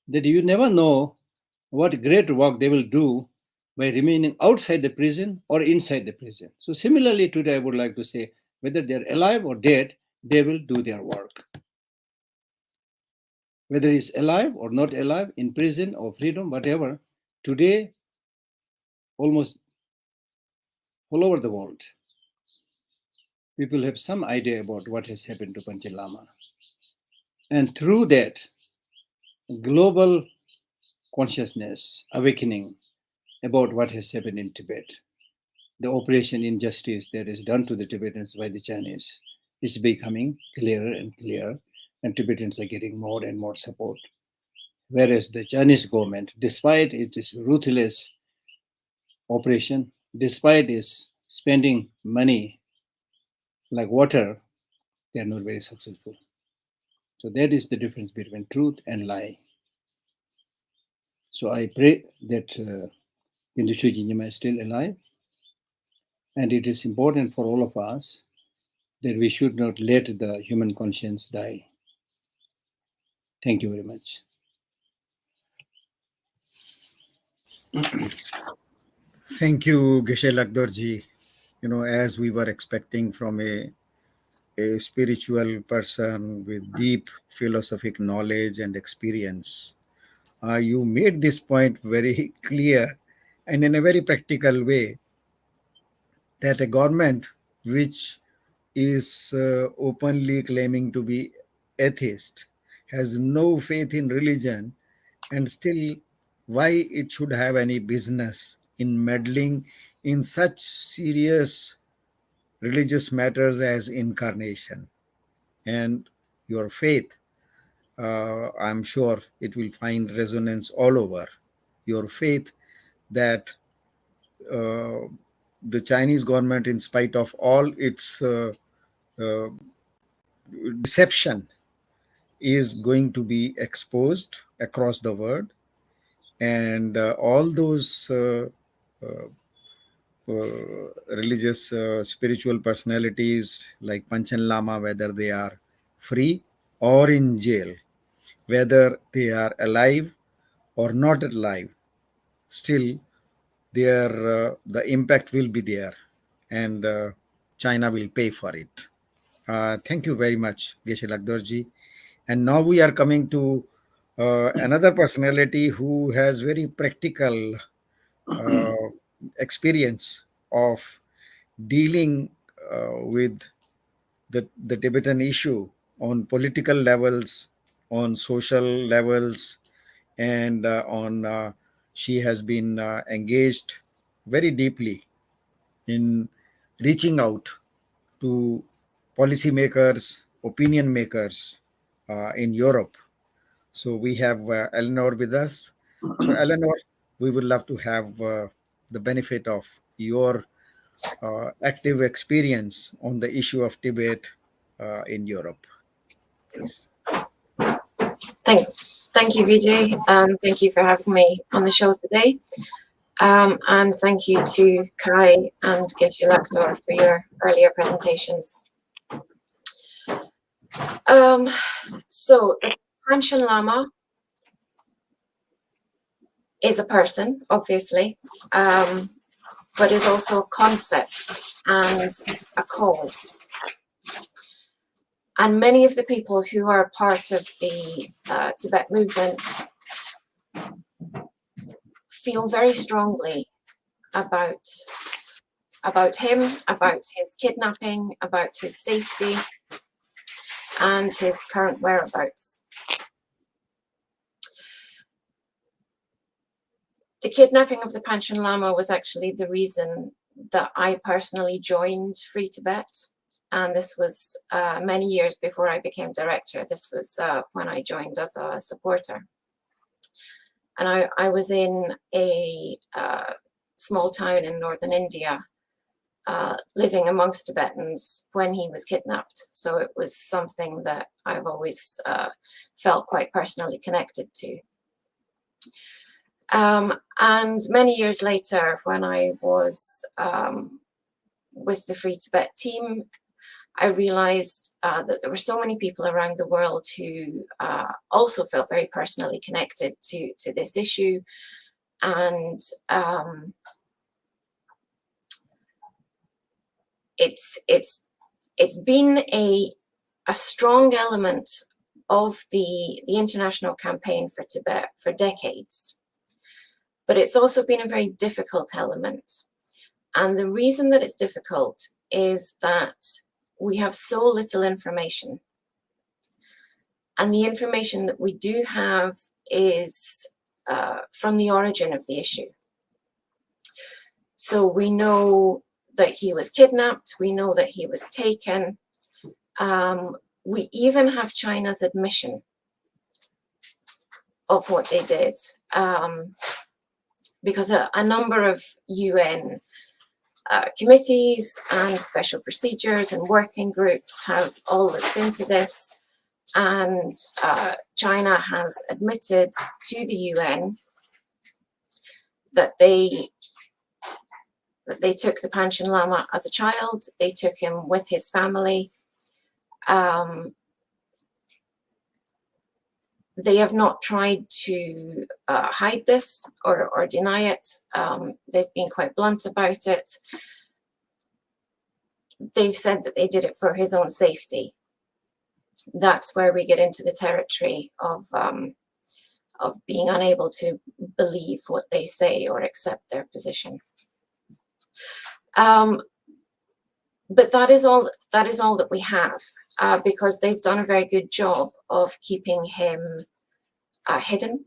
that you never know what great work they will do by remaining outside the prison or inside the prison. So similarly today I would like to say, whether they're alive or dead, they will do their work. Whether he's alive or not alive, in prison or freedom, whatever, today, almost all over the world, people have some idea about what has happened to Panchen Lama. And through that, global consciousness awakening about what has happened in Tibet, the operation injustice that is done to the Tibetans by the Chinese is becoming clearer and clearer, and Tibetans are getting more and more support. Whereas the Chinese government, despite its ruthless operation, despite its spending money like water, they are not very successful. So that is the difference between truth and lie. So I pray that CHOEKYI NYIMA is still alive, and it is important for all of us that we should not let the human conscience die. Thank you very much. Thank you, Geshe Lakdorji. As we were expecting from a spiritual person with deep philosophic knowledge and experience, you made this point very clear and in a very practical way, that a government which is openly claiming to be atheist, has no faith in religion, and still, why it should have any business in meddling in such serious religious matters as incarnation? And your faith, I'm sure it will find resonance all over. Your faith that uh, the Chinese government, in spite of all its uh, deception, is going to be exposed across the world, and all those religious spiritual personalities like Panchen Lama, whether they are free or in jail, whether they are alive or not alive, still their the impact will be there, and China will pay for it. Thank you very much, Geshe Lakdorji. And now we are coming to another personality who has very practical uh, experience of dealing with the Tibetan issue on political levels, on social levels, and she has been engaged very deeply in reaching out to policymakers, opinion makers in Europe. So we have Eleanor with us. So, Eleanor, we would love to have the benefit of your active experience on the issue of Tibet in Europe, please. Thank you, Vijay. Thank you for having me on the show today. And thank you to Kai and Geshe Lakdor for your earlier presentations. So the Panchen Lama is a person, obviously, but is also a concept and a cause. And many of the people who are part of the Tibet movement feel very strongly about him, about his kidnapping, about his safety, and his current whereabouts. The kidnapping of the Panchen Lama was actually the reason that I personally joined Free Tibet. And this was many years before I became director. This was when I joined as a supporter. And I was in a small town in northern India, living amongst Tibetans when he was kidnapped. So it was something that I've always felt quite personally connected to. And many years later, when I was with the Free Tibet team, I realized that there were so many people around the world who also felt very personally connected to this issue. And it's been a strong element of the international campaign for Tibet for decades. But it's also been a very difficult element. And the reason that it's difficult is that we have so little information. And the information that we do have is from the origin of the issue. So we know that he was kidnapped, we know that he was taken. We even have China's admission of what they did, because a number of UN committees and special procedures and working groups have all looked into this, and China has admitted to the UN that they took the Panchen Lama as a child, they took him with his family. They have not tried to hide this or deny it. They've been quite blunt about it. They've said that they did it for his own safety. That's where we get into the territory of being unable to believe what they say or accept their position. But that is all that we have, because they've done a very good job of keeping him hidden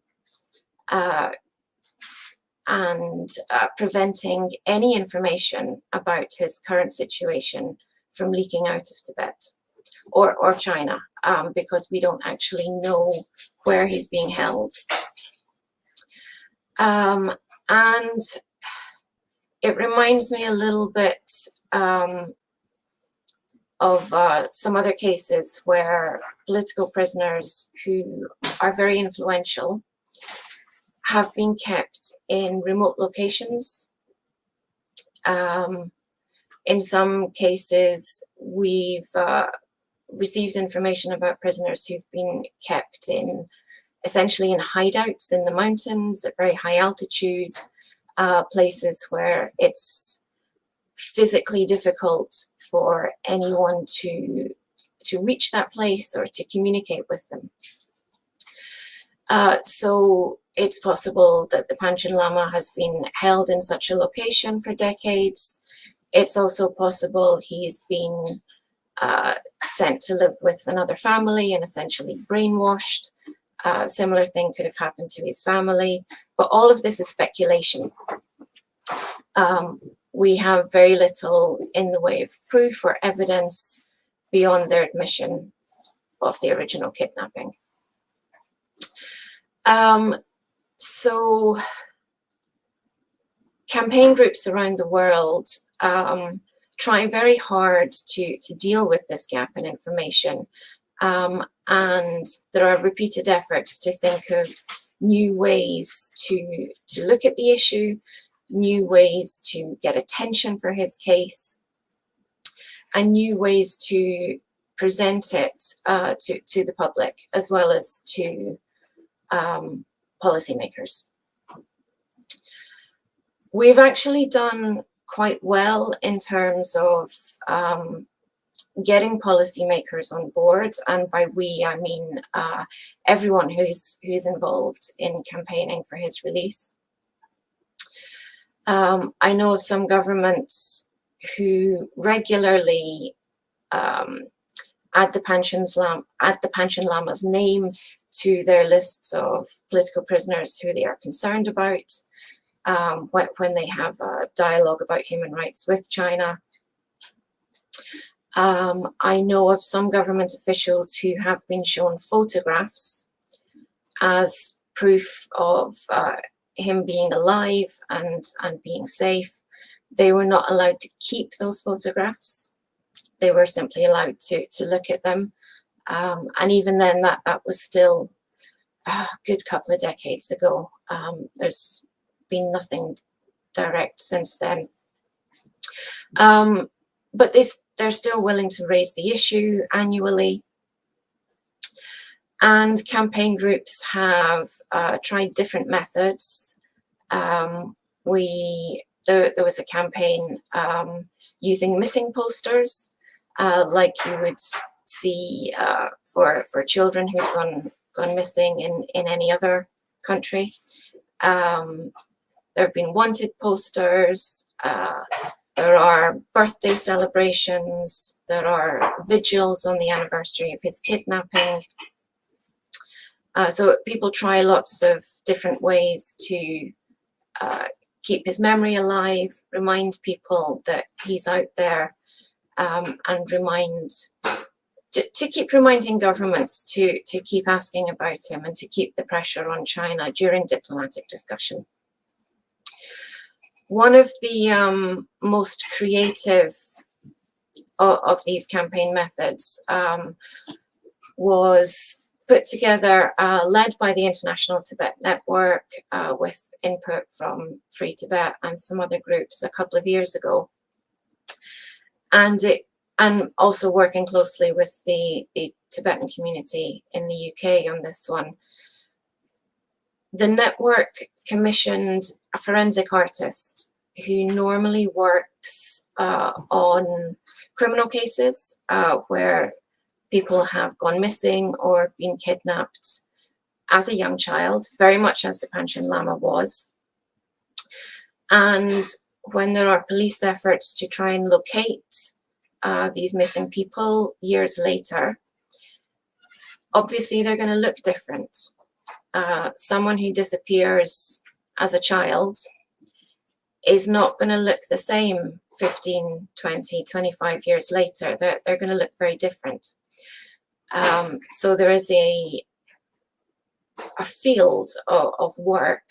and preventing any information about his current situation from leaking out of Tibet or China, because we don't actually know where he's being held. And it reminds me a little bit of some other cases where political prisoners who are very influential have been kept in remote locations. In some cases, we've received information about prisoners who've been kept in essentially in hideouts in the mountains at very high altitude, places where it's physically difficult for anyone to reach that place or to communicate with them. So it's possible that the Panchen Lama has been held in such a location for decades. It's also possible he's been sent to live with another family and essentially brainwashed. Similar thing could have happened to his family, but all of this is speculation. We have very little in the way of proof or evidence beyond their admission of the original kidnapping. So campaign groups around the world try very hard to deal with this gap in information. And there are repeated efforts to think of new ways to look at the issue, new ways to get attention for his case, and new ways to present it to the public as well as to policymakers. We've actually done quite well in terms of getting policymakers on board, and by we I mean everyone who's involved in campaigning for his release. I know of some governments who regularly add the Panchen Lama's name to their lists of political prisoners who they are concerned about when they have a dialogue about human rights with China. I know of some government officials who have been shown photographs as proof of him being alive and being safe. They were not allowed to keep those photographs. They were simply allowed to look at them. And even then, that was still a good couple of decades ago. There's been nothing direct since then. But they're still willing to raise the issue annually. And campaign groups have tried different methods. There was a campaign using missing posters, like you would see for children who'd gone missing in any other country. There have been wanted posters. There are birthday celebrations. There are vigils on the anniversary of his kidnapping. So people try lots of different ways to keep his memory alive, remind people that he's out there, and to keep reminding governments to keep asking about him and to keep the pressure on China during diplomatic discussion. One of the most creative of these campaign methods was put together, led by the International Tibet Network, with input from Free Tibet and some other groups a couple of years ago. And also working closely with the Tibetan community in the UK on this one. The network commissioned a forensic artist who normally works on criminal cases where people have gone missing or been kidnapped as a young child, very much as the Panchen Lama was. And when there are police efforts to try and locate these missing people years later, obviously they're going to look different. Someone who disappears as a child is not going to look the same 15, 20, 25 years later. They're going to look very different. So there is a field of work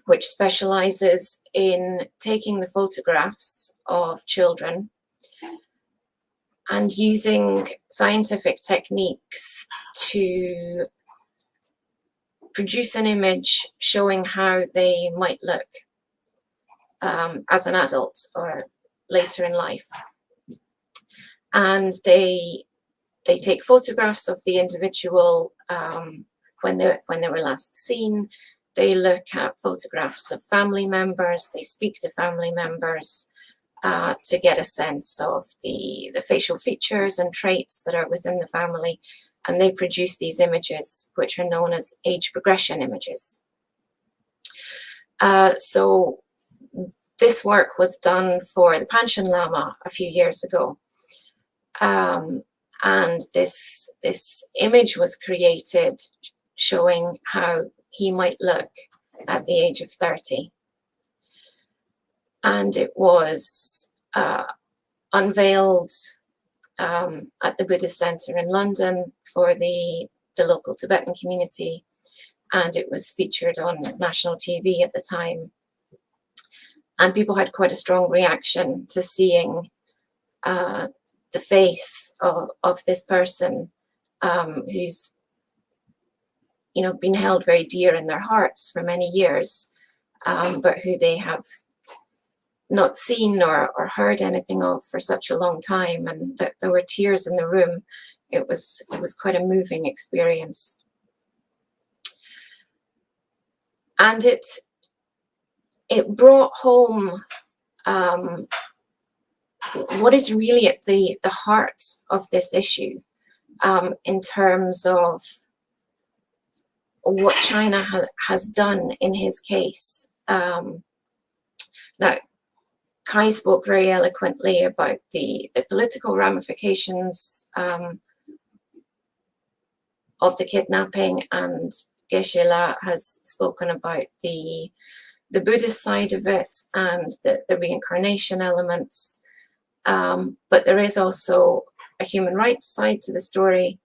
which specializes in taking the photographs of children and using scientific techniques to produce an image showing how they might look as an adult or later in life. And they take photographs of the individual when they were last seen. They look at photographs of family members. They speak to family members to get a sense of the facial features and traits that are within the family. And they produce these images, which are known as age progression images. So this work was done for the Panchen Lama a few years ago. And this image was created showing how he might look at the age of 30. And it was unveiled at the Buddhist Center in London for the local Tibetan community. And it was featured on national TV at the time. And people had quite a strong reaction to seeing the face of this person who's, you know, been held very dear in their hearts for many years, but who they have not seen or heard anything of for such a long time. And there were tears in the room. It was quite a moving experience. And it brought home what is really at the heart of this issue in terms of what China has done in his case. Now, Kai spoke very eloquently about the political ramifications of the kidnapping, and Geshe La has spoken about the Buddhist side of it and the reincarnation elements. But there is also a human rights side to the story.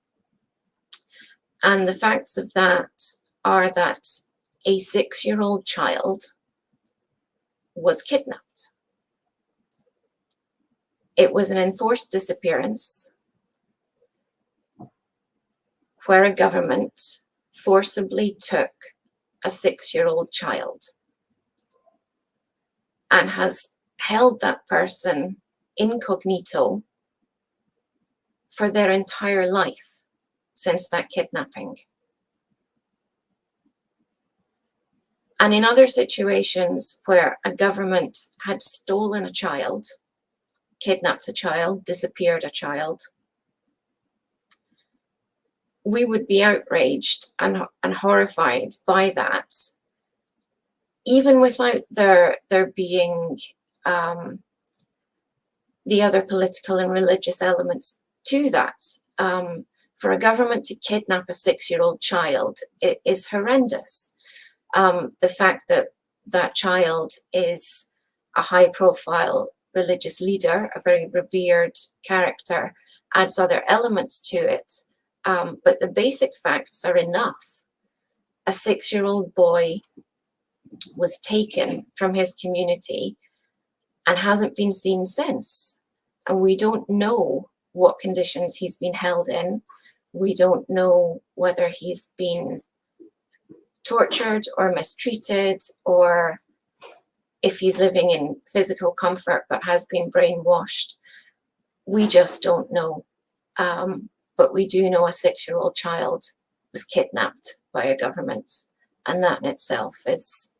And the facts of that are that a 6-year-old child was kidnapped. It was an enforced disappearance where a government forcibly took a 6-year-old child and has held that person incognito for their entire life since that kidnapping. And in other situations where a government had stolen a child, kidnapped a child, disappeared a child, we would be outraged and horrified by that, even without there being the other political and religious elements to that. For a government to kidnap a 6-year-old child, it is horrendous. The fact that that child is a high-profile religious leader, a very revered character, adds other elements to it. But the basic facts are enough. A 6-year-old boy was taken from his community and hasn't been seen since. And we don't know what conditions he's been held in. We don't know whether he's been tortured or mistreated, or if he's living in physical comfort but has been brainwashed. We just don't know. But we do know a 6-year-old child was kidnapped by a government, and that in itself is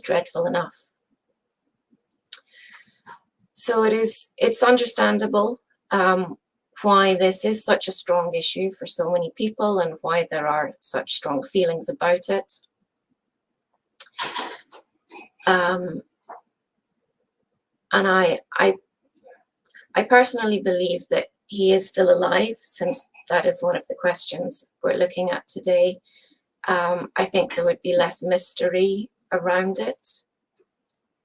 dreadful enough. So it's understandable why this is such a strong issue for so many people and why there are such strong feelings about it. And I personally believe that he is still alive, since that is one of the questions we're looking at today. I think there would be less mystery around it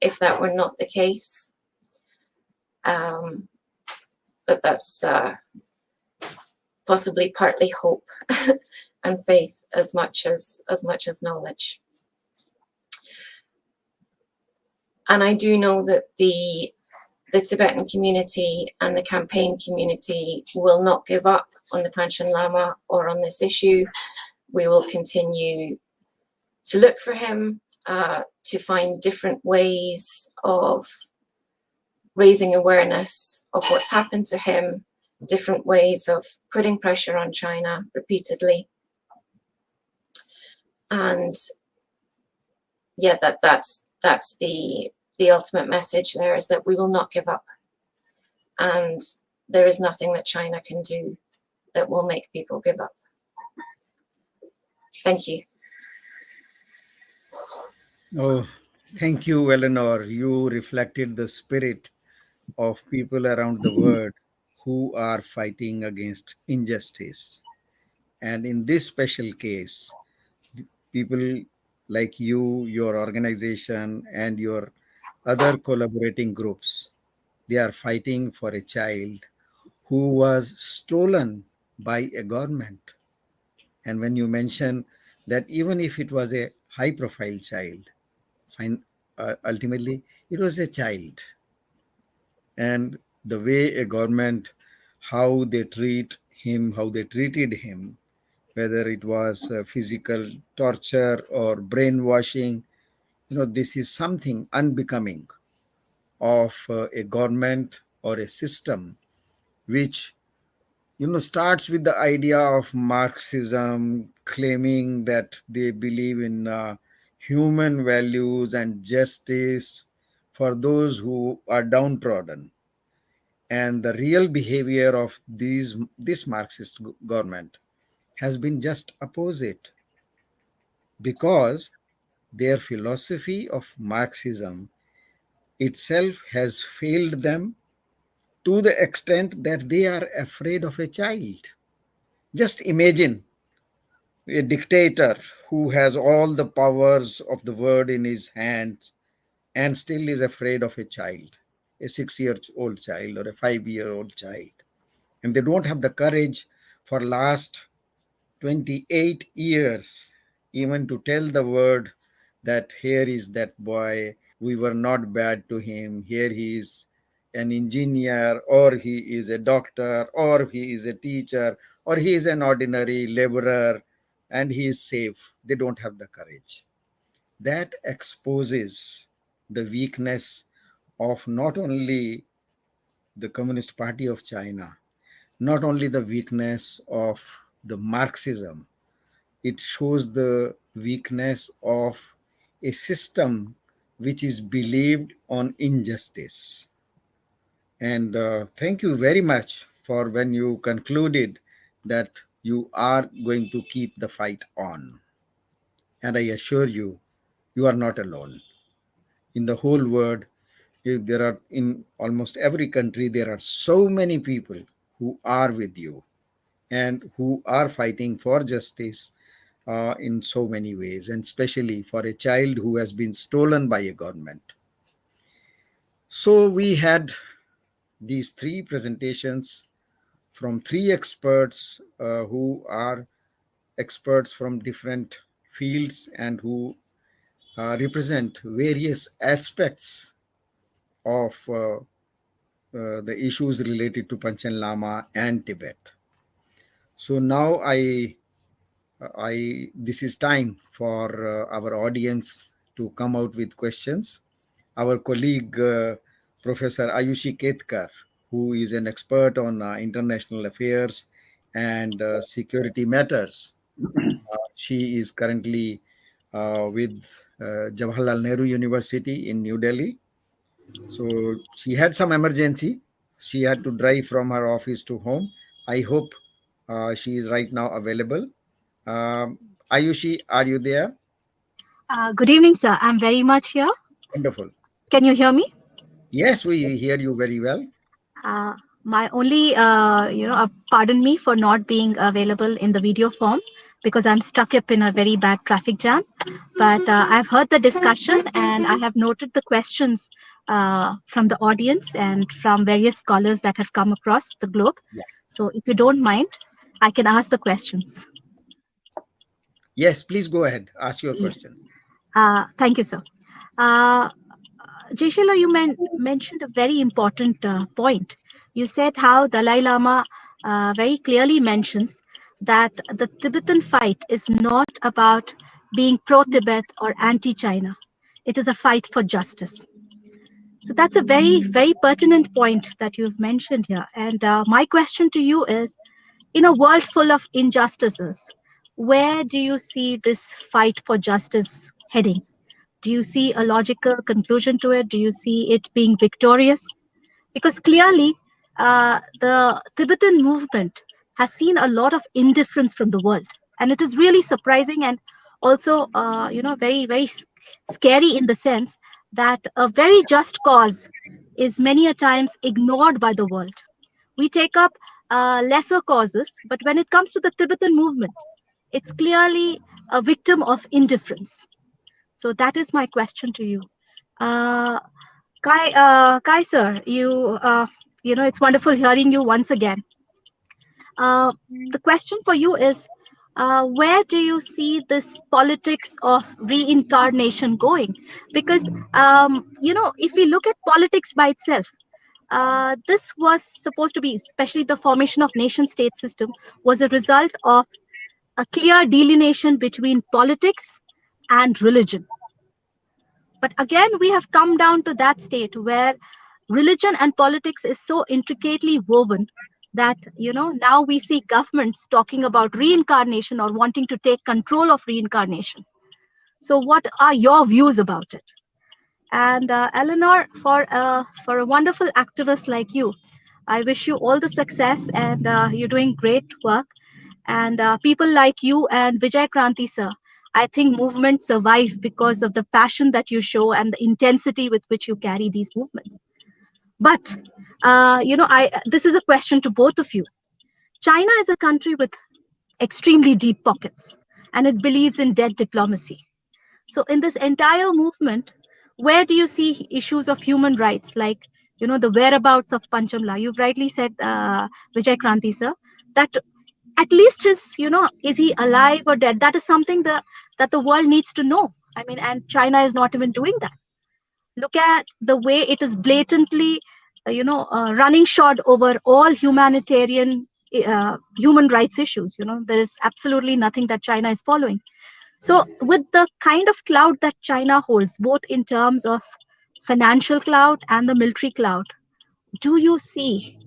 if that were not the case. But that's possibly partly hope and faith as much as knowledge. And I do know that the Tibetan community and the campaign community will not give up on the Panchen Lama or on this issue. We will continue to look for him, to find different ways of raising awareness of what's happened to him, different ways of putting pressure on China repeatedly. And yeah, that's the ultimate message there, is that we will not give up. And there is nothing that China can do that will make people give up. Thank you. Oh, thank you, Eleanor. You reflected the spirit of people around the world who are fighting against injustice. And in this special case, people like you, your organization, and your other collaborating groups, they are fighting for a child who was stolen by a government. And when you mention that even if it was a high profile child, ultimately it was a child. And the way a government, how they treat him, how they treated him, whether it was physical torture or brainwashing, this is something unbecoming of a government or a system which starts with the idea of Marxism, claiming that they believe in human values and justice for those who are downtrodden. And the real behavior of this Marxist government has been just opposite, because their philosophy of Marxism itself has failed them to the extent that they are afraid of a child. Just imagine a dictator who has all the powers of the world in his hands and still is afraid of a child, a 6-year-old child or a 5-year-old child. And they don't have the courage for last 28 years even to tell the world that here is that boy, we were not bad to him, here he is an engineer, or he is a doctor, or he is a teacher, or he is an ordinary laborer, and he is safe. They don't have the courage. That exposes the weakness of not only the Communist Party of China, not only the weakness of the Marxism, it shows the weakness of a system which is believed on injustice. And thank you very much for when you concluded that you are going to keep the fight on. And I assure you, you are not alone. In the whole world, there are in almost every country, there are so many people who are with you and who are fighting for justice in so many ways, and especially for a child who has been stolen by a government. So we had these three presentations from three experts who are experts from different fields and who represent various aspects of the issues related to Panchen Lama and Tibet. So now this is time for our audience to come out with questions. Our colleague, Professor Ayushi Ketkar, who is an expert on international affairs and security matters. She is currently with Jawaharlal Nehru University in New Delhi. So she had some emergency. She had to drive from her office to home. I hope she is right now available. Ayushi, are you there? Good evening, sir. I'm very much here. Wonderful. Can you hear me? Yes, we hear you very well. My only, pardon me for not being available in the video form because I'm stuck up in a very bad traffic jam. But I've heard the discussion and I have noted the questions from the audience and from various scholars that have come across the globe. Yeah. So if you don't mind, I can ask the questions. Yes, please go ahead. Ask your questions. Thank you, sir. Jaishila, you mentioned a very important point. You said how Dalai Lama very clearly mentions that the Tibetan fight is not about being pro-Tibet or anti-China. It is a fight for justice. So that's a very, very pertinent point that you've mentioned here. And my question to you is, in a world full of injustices, where do you see this fight for justice heading? Do you see a logical conclusion to it? Do you see it being victorious? Because clearly, the Tibetan movement has seen a lot of indifference from the world. And it is really surprising and also, very, very scary in the sense that a very just cause is many a times ignored by the world. We take up lesser causes, but when it comes to the Tibetan movement, it's clearly a victim of indifference. So that is my question to you. Kai sir, it's wonderful hearing you once again. The question for you is, where do you see this politics of reincarnation going? Because, if we look at politics by itself, this was supposed to be, especially the formation of nation state system, was a result of a clear delineation between politics and religion. But again, we have come down to that state where religion and politics is so intricately woven that, now we see governments talking about reincarnation or wanting to take control of reincarnation. So what are your views about it? And Eleanor, for a wonderful activist like you, I wish you all the success, and you're doing great work. And people like you and Vijay Kranti sir, I think movements survive because of the passion that you show and the intensity with which you carry these movements. But, this is a question to both of you. China is a country with extremely deep pockets, and it believes in dead diplomacy. So in this entire movement, where do you see issues of human rights, like, the whereabouts of Panchen Lama? You've rightly said, Vijay Kranti sir, that at least is he alive or dead? That is something that the world needs to know. I mean, and China is not even doing that. Look at the way it is blatantly, running short over all humanitarian human rights issues. There is absolutely nothing that China is following. So with the kind of clout that China holds, both in terms of financial clout and the military clout, do you see,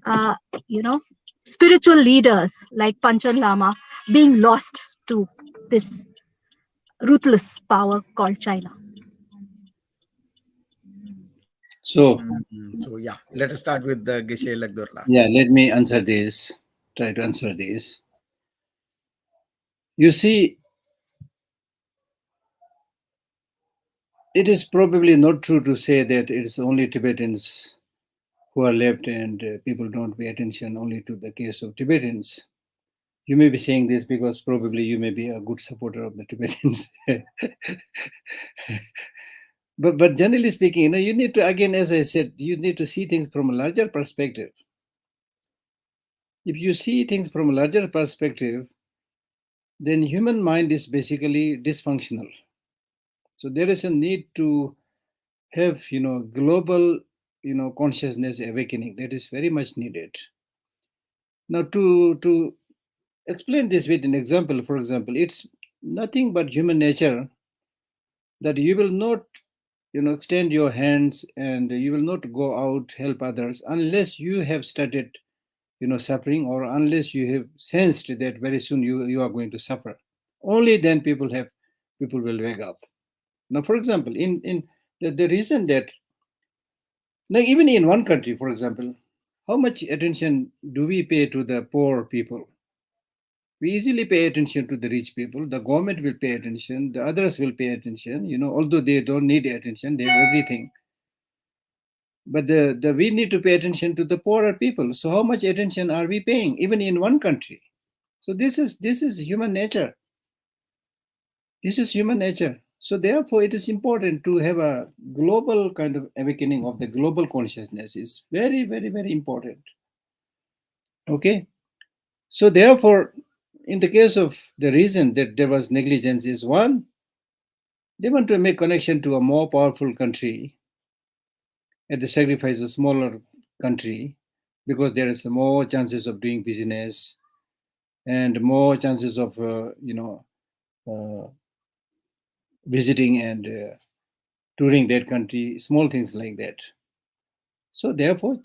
uh, you know, spiritual leaders like Panchen Lama being lost to this ruthless power called China? So, So yeah, let us start with the Geshe Lagdorla. yeah, let me answer this, try to answer this. You see, it is probably not true to say that it's only Tibetans who are left and people don't pay attention only to the case of Tibetans. You may be saying this because probably you may be a good supporter of the Tibetans. but generally speaking, you need to, again, as I said, you need to see things from a larger perspective. If you see things from a larger perspective, then human mind is basically dysfunctional. So there is a need to have, global, consciousness awakening. That is very much needed. Now, to explain this with an example, for example, it's nothing but human nature that you will not, extend your hands and you will not go out help others unless you have started, suffering, or unless you have sensed that very soon you are going to suffer. Only then people will wake up. Now, for example, in the reason that, like, even in one country, for example, how much attention do we pay to the poor people? We easily pay attention to the rich people. The government will pay attention. The others will pay attention. Although they don't need attention, they have everything. But we need to pay attention to the poorer people. So how much attention are we paying, even in one country? So this is human nature. This is human nature. So therefore, it is important to have a global kind of awakening of the global consciousness. Is very, very, very important. Okay. So therefore, in the case of the reason that there was negligence is one, they want to make connection to a more powerful country at the sacrifice of smaller country, because there is more chances of doing business and more chances of visiting and touring that country, small things like that. So therefore,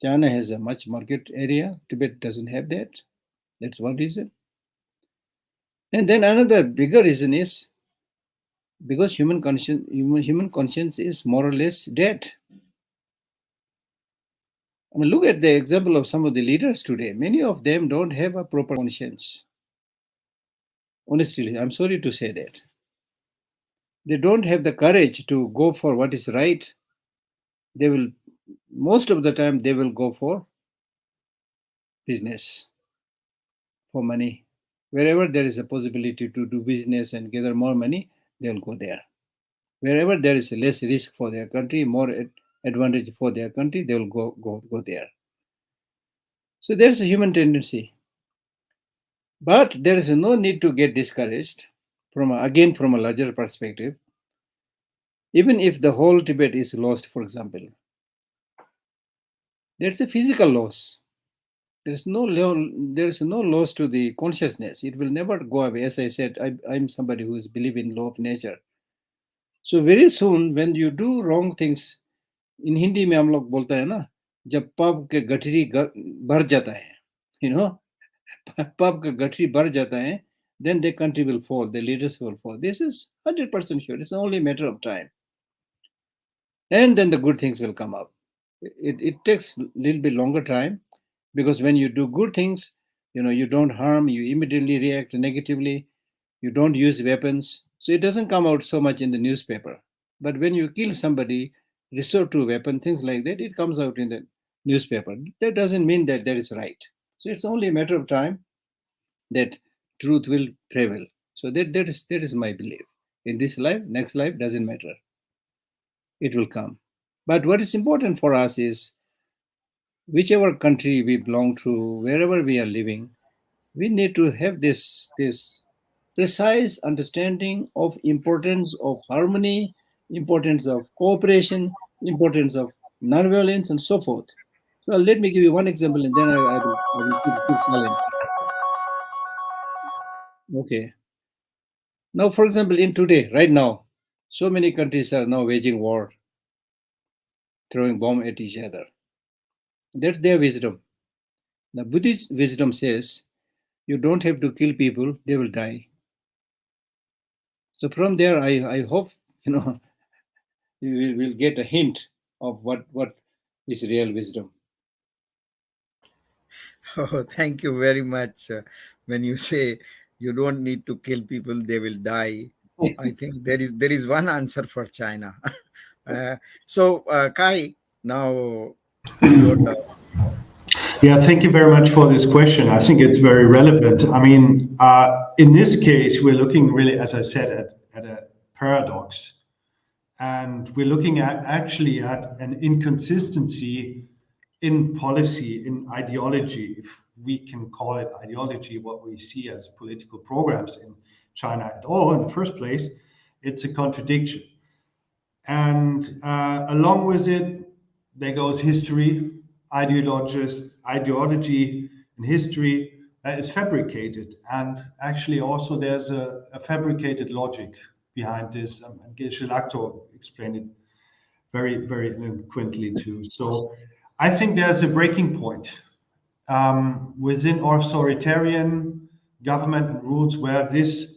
China has a much market area. Tibet doesn't have that. That's one reason. And then another bigger reason is because human conscience is more or less dead. I mean, look at the example of some of the leaders today. Many of them don't have a proper conscience. Honestly, I'm sorry to say that. They don't have the courage to go for what is right. They will, most of the time, they will go for business, for money. Wherever there is a possibility to do business and gather more money, they'll go there. Wherever there is less risk for their country, more advantage for their country, they will go there. So there's a human tendency. But there is no need to get discouraged from a larger perspective. Even if the whole Tibet is lost, for example, there's a physical loss. There is no loss to the consciousness. It will never go away. As I said, I'm somebody who is believe in law of nature. So very soon, when you do wrong things, in Hindi में हम लोग बोलते हैं ना, जब पाप के गठरी भर जाता है, पाप का गठरी भर जाता है, then the country will fall, the leaders will fall. This is 100% sure. It's only a matter of time. And then the good things will come up. It takes a little bit longer time, because when you do good things, you don't harm, you immediately react negatively, you don't use weapons. So it doesn't come out so much in the newspaper. But when you kill somebody, resort to a weapon, things like that, it comes out in the newspaper. That doesn't mean that is right. So it's only a matter of time that truth will prevail. So that is my belief. In this life, next life, doesn't matter. It will come. But what is important for us is, whichever country we belong to, wherever we are living, we need to have this precise understanding of importance of harmony, importance of cooperation, importance of non-violence, and so forth. So let me give you one example, and then I will keep silent. Okay. Now, for example, in today, right now, so many countries are now waging war. throwing bomb at each other. That's their wisdom. The Buddhist wisdom says, you don't have to kill people, they will die. So from there, I hope, we will get a hint of what is real wisdom. Oh, thank you very much. When you say you don't need to kill people, they will die. I think there is one answer for China. Kai, now your turn. Yeah, thank you very much for this question. I think it's very relevant. I mean, in this case, we're looking really, as I said, at a paradox. And we're looking at actually at an inconsistency in policy, in ideology, if we can call it ideology, what we see as political programs in China at all in the first place. It's a contradiction. And along with it, there goes history, ideology and history that is fabricated. And actually also there's a fabricated logic behind this. And Geshe Lakto explained it very, very eloquently too. So I think there's a breaking point within authoritarian government and rules where this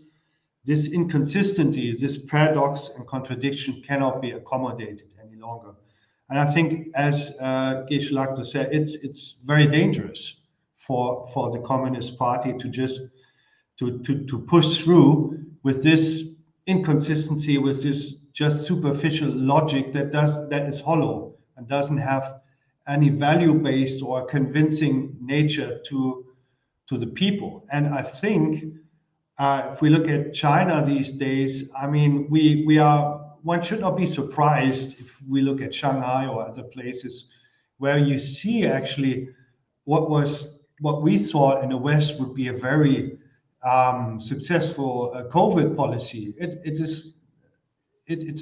inconsistency, this paradox and contradiction cannot be accommodated any longer. And I think, as Geshe Lakto said, it's very dangerous for the Communist Party to just to push through with this inconsistency, with this just superficial logic that is hollow and doesn't have any value-based or convincing nature to the people. And I think if we look at China these days, I mean, one should not be surprised if we look at Shanghai or other places where you see actually what we thought in the West would be a very successful COVID policy. It's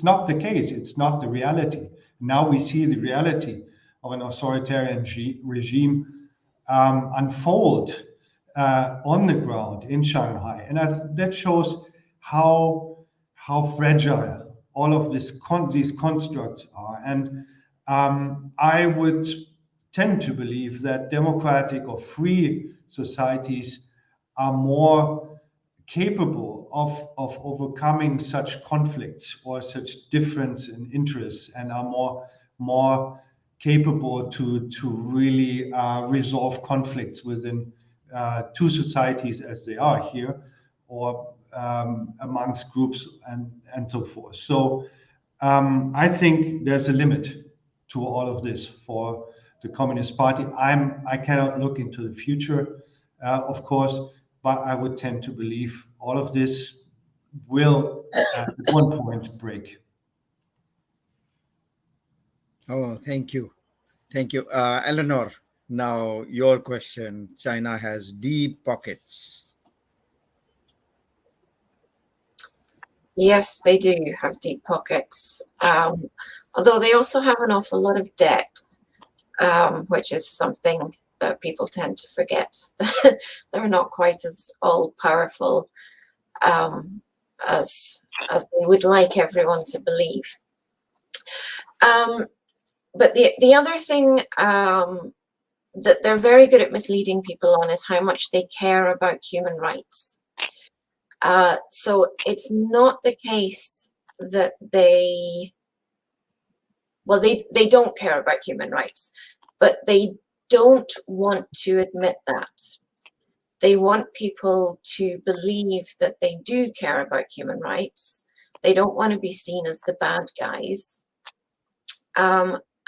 not the case. It's not the reality. Now we see the reality of an authoritarian regime unfold on the ground in Shanghai, and that shows how fragile all of these constructs are. And I would tend to believe that democratic or free societies are more capable of overcoming such conflicts or such difference in interests, and are more capable to really resolve conflicts within two societies as they are here, or amongst groups and so forth. So I think there's a limit to all of this for the Communist Party. I cannot look into the future, of course, but I would tend to believe all of this will at one point break. Oh, thank you. Thank you. Eleanor, now your question. China has deep pockets. Yes, they do have deep pockets, although they also have an awful lot of debt, which is something that people tend to forget. They're not quite as all-powerful as they would like everyone to believe. But the other thing that they're very good at misleading people on is how much they care about human rights. So it's not the case that they don't care about human rights, but they don't want to admit that. They want people to believe that they do care about human rights. They don't want to be seen as the bad guys.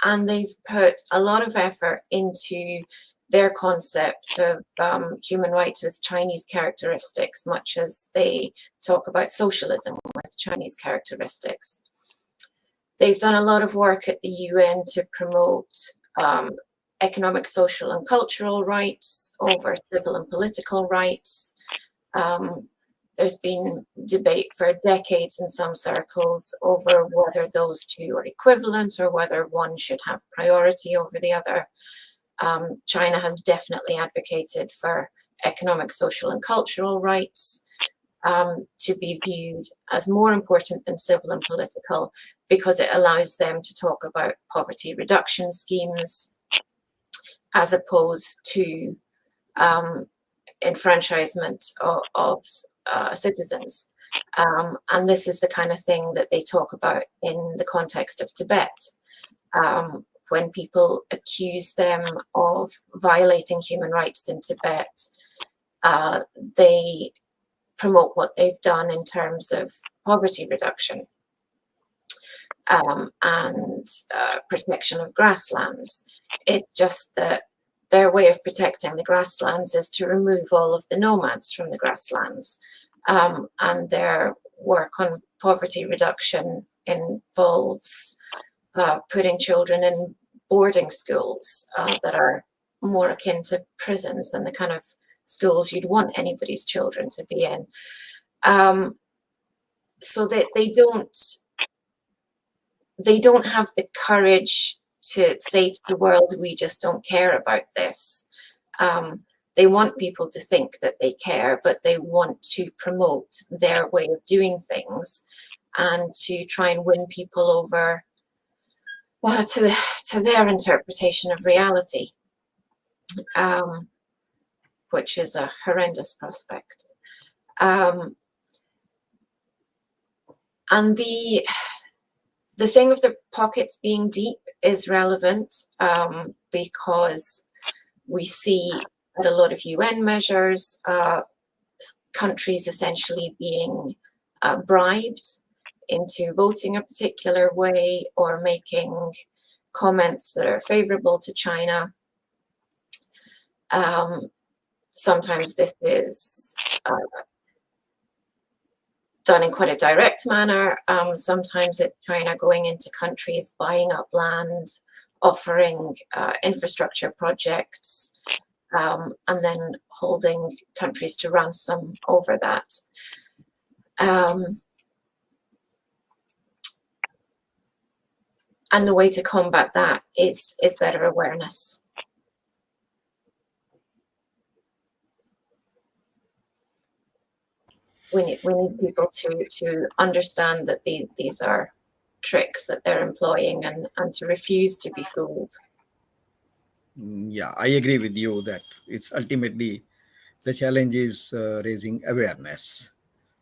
And they've put a lot of effort into their concept of human rights with Chinese characteristics, much as they talk about socialism with Chinese characteristics. They've done a lot of work at the UN to promote economic, social, and cultural rights over civil and political rights. There's been debate for decades in some circles over whether those two are equivalent or whether one should have priority over the other. China has definitely advocated for economic, social, and cultural rights. to be viewed as more important than civil and political, because it allows them to talk about poverty reduction schemes as opposed to enfranchisement of citizens. And this is the kind of thing that they talk about in the context of Tibet. When people accuse them of violating human rights in Tibet, they promote what they've done in terms of poverty reduction and protection of grasslands. It's just that their way of protecting the grasslands is to remove all of the nomads from the grasslands. And their work on poverty reduction involves putting children in boarding schools that are more akin to prisons than the kind of schools you'd want anybody's children to be in. So that they don't have the courage to say to the world, we just don't care about this. They want people to think that they care, but they want to promote their way of doing things and to try and win people over to their interpretation of reality, which is a horrendous prospect. And the thing of the pockets being deep is relevant because we see at a lot of UN measures, countries essentially being bribed into voting a particular way or making comments that are favorable to China. Sometimes this is done in quite a direct manner. Sometimes it's China going into countries, buying up land, offering infrastructure projects, and then holding countries to ransom over that. And the way to combat that is better awareness. We need people to understand that these are tricks that they're employing and to refuse to be fooled. Yeah, I agree with you that it's ultimately the challenge is raising awareness.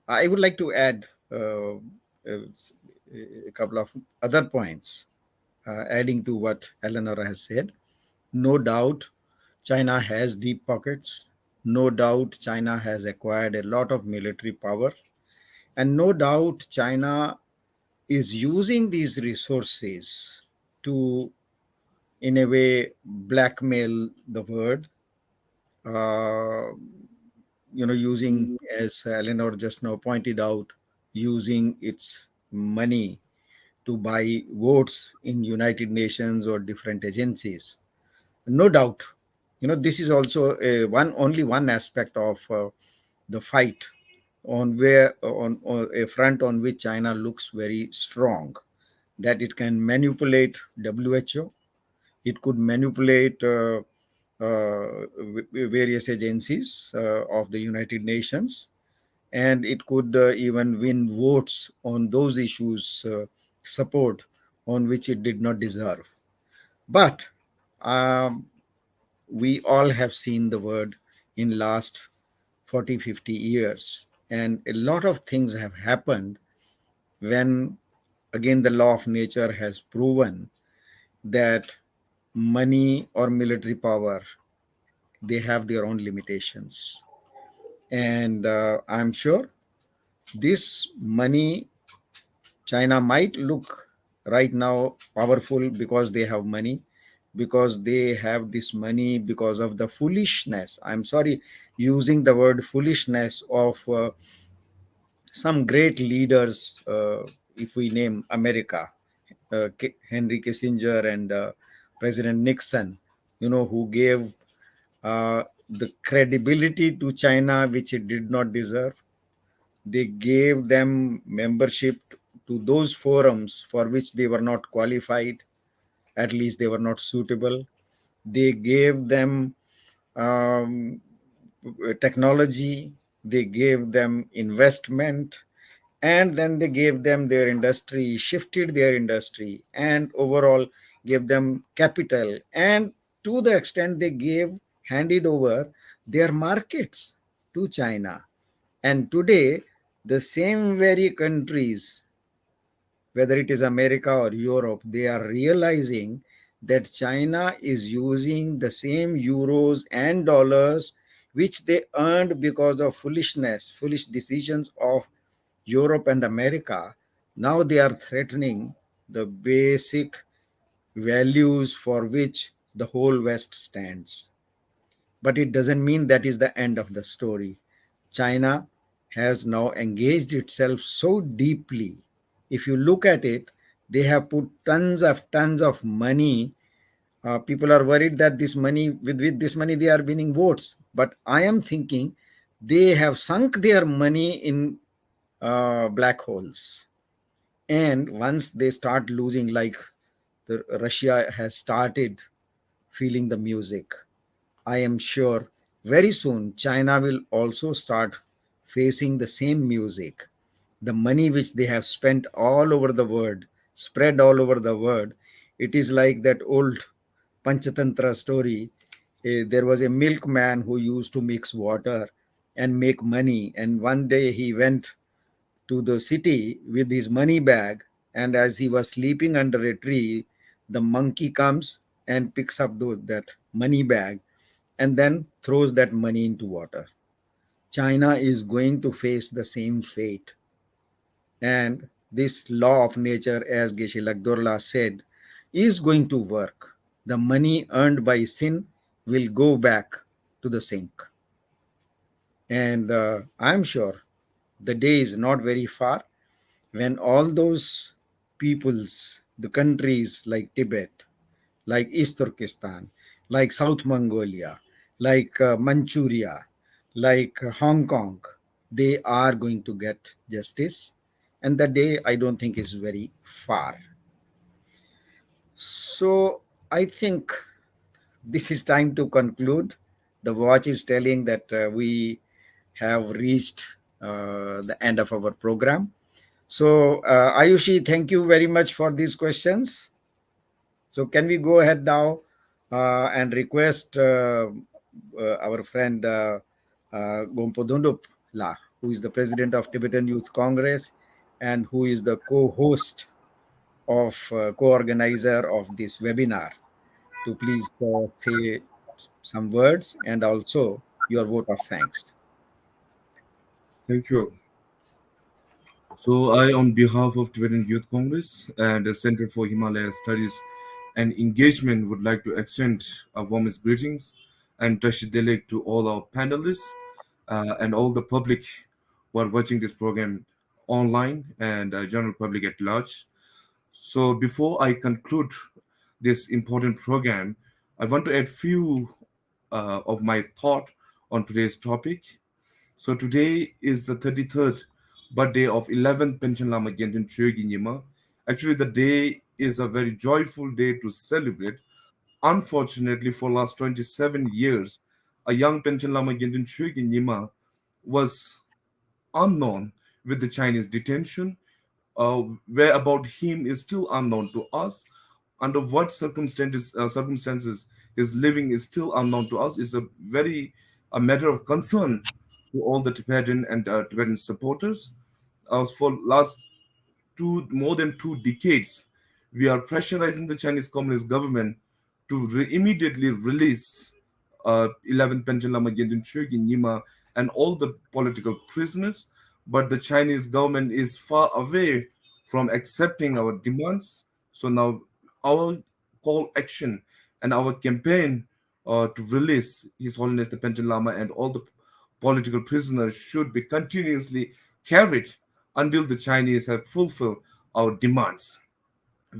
I would like to add a couple of other points, adding to what Eleanor has said. No doubt, China has deep pockets. No doubt, China has acquired a lot of military power. And no doubt, China is using these resources to, in a way, blackmail the world. Using, as Eleanor just now pointed out, using its money to buy votes in United Nations or different agencies. No doubt, this is also only one aspect of the fight on a front on which China looks very strong, that it can manipulate WHO, it could manipulate various agencies of the United Nations, and it could even win votes on those issues, support on which it did not deserve. But we all have seen the word in last 40, 50 years, and a lot of things have happened when, again, the law of nature has proven that money or military power, they have their own limitations. And I'm sure this money, China might look right now powerful because they have money, because they have this money because of the foolishness. I'm sorry using the word foolishness of some great leaders, if we name America, Henry Kissinger and President Nixon, who gave the credibility to China which it did not deserve. They gave them membership to those forums for which they were not qualified, at least they were not suitable. They gave them technology they gave them investment, and then they gave them their industry, shifted their industry, and overall gave them capital. And to the extent they gave, handed over their markets to China. And today, the same very countries, whether it is America or Europe, they are realizing that China is using the same euros and dollars which they earned because of foolishness, foolish decisions of Europe and America. Now they are threatening the basic values for which the whole West stands. But it doesn't mean that is the end of the story. China has now engaged itself so deeply. If you look at it, they have put tons of money. People are worried that this money, with this money, they are winning votes. But I am thinking they have sunk their money in black holes. And once they start losing, like Russia has started feeling the music, I am sure very soon China will also start facing the same music. The money which they have spent all over the world, spread all over the world, it is like that old Panchatantra story. There was a milkman who used to mix water and make money. And one day he went to the city with his money bag. And as he was sleeping under a tree, the monkey comes and picks up that money bag and then throws that money into water. China is going to face the same fate. And this law of nature, as Geshe Lagdorla said, is going to work. The money earned by sin will go back to the sink. And I'm sure the day is not very far when all those peoples, the countries like Tibet, like East Turkestan, like South Mongolia, like Manchuria, like Hong Kong, they are going to get justice. And the day I don't think is very far. So I think this is time to conclude. The watch is telling that we have reached the end of our program. So, Ayushi, thank you very much for these questions. So, can we go ahead now and request our friend Gompo Dundup La, who is the president of Tibetan Youth Congress and who is the co-host of co-organizer of this webinar, to please say some words and also your vote of thanks. Thank you. So I, on behalf of Tibetan Youth Congress and the Center for Himalaya Studies and Engagement, would like to extend our warmest greetings and Tashidele to all our panelists and all the public who are watching this program online and general public at large. So before I conclude this important program, I want to add few of my thought on today's topic. So today is the 33rd birthday of 11th Panchen Lama Genthun CHOEKYI. Actually, the day is a very joyful day to celebrate. Unfortunately, for last 27 years, a young Panchen Lama Genthun CHOEKYI was unknown with the Chinese detention. Where about him is still unknown to us. Under what circumstances his living is still unknown to us is a matter of concern to all the Tibetan and Tibetan supporters. For last more than 2 decades, we are pressurizing the Chinese Communist government to immediately release 11 Panchen Lama Genthun CHOEKYI and all the political prisoners. But the Chinese government is far away from accepting our demands. So now our call action and our campaign to release His Holiness the Panchen Lama and all the political prisoners should be continuously carried until the Chinese have fulfilled our demands.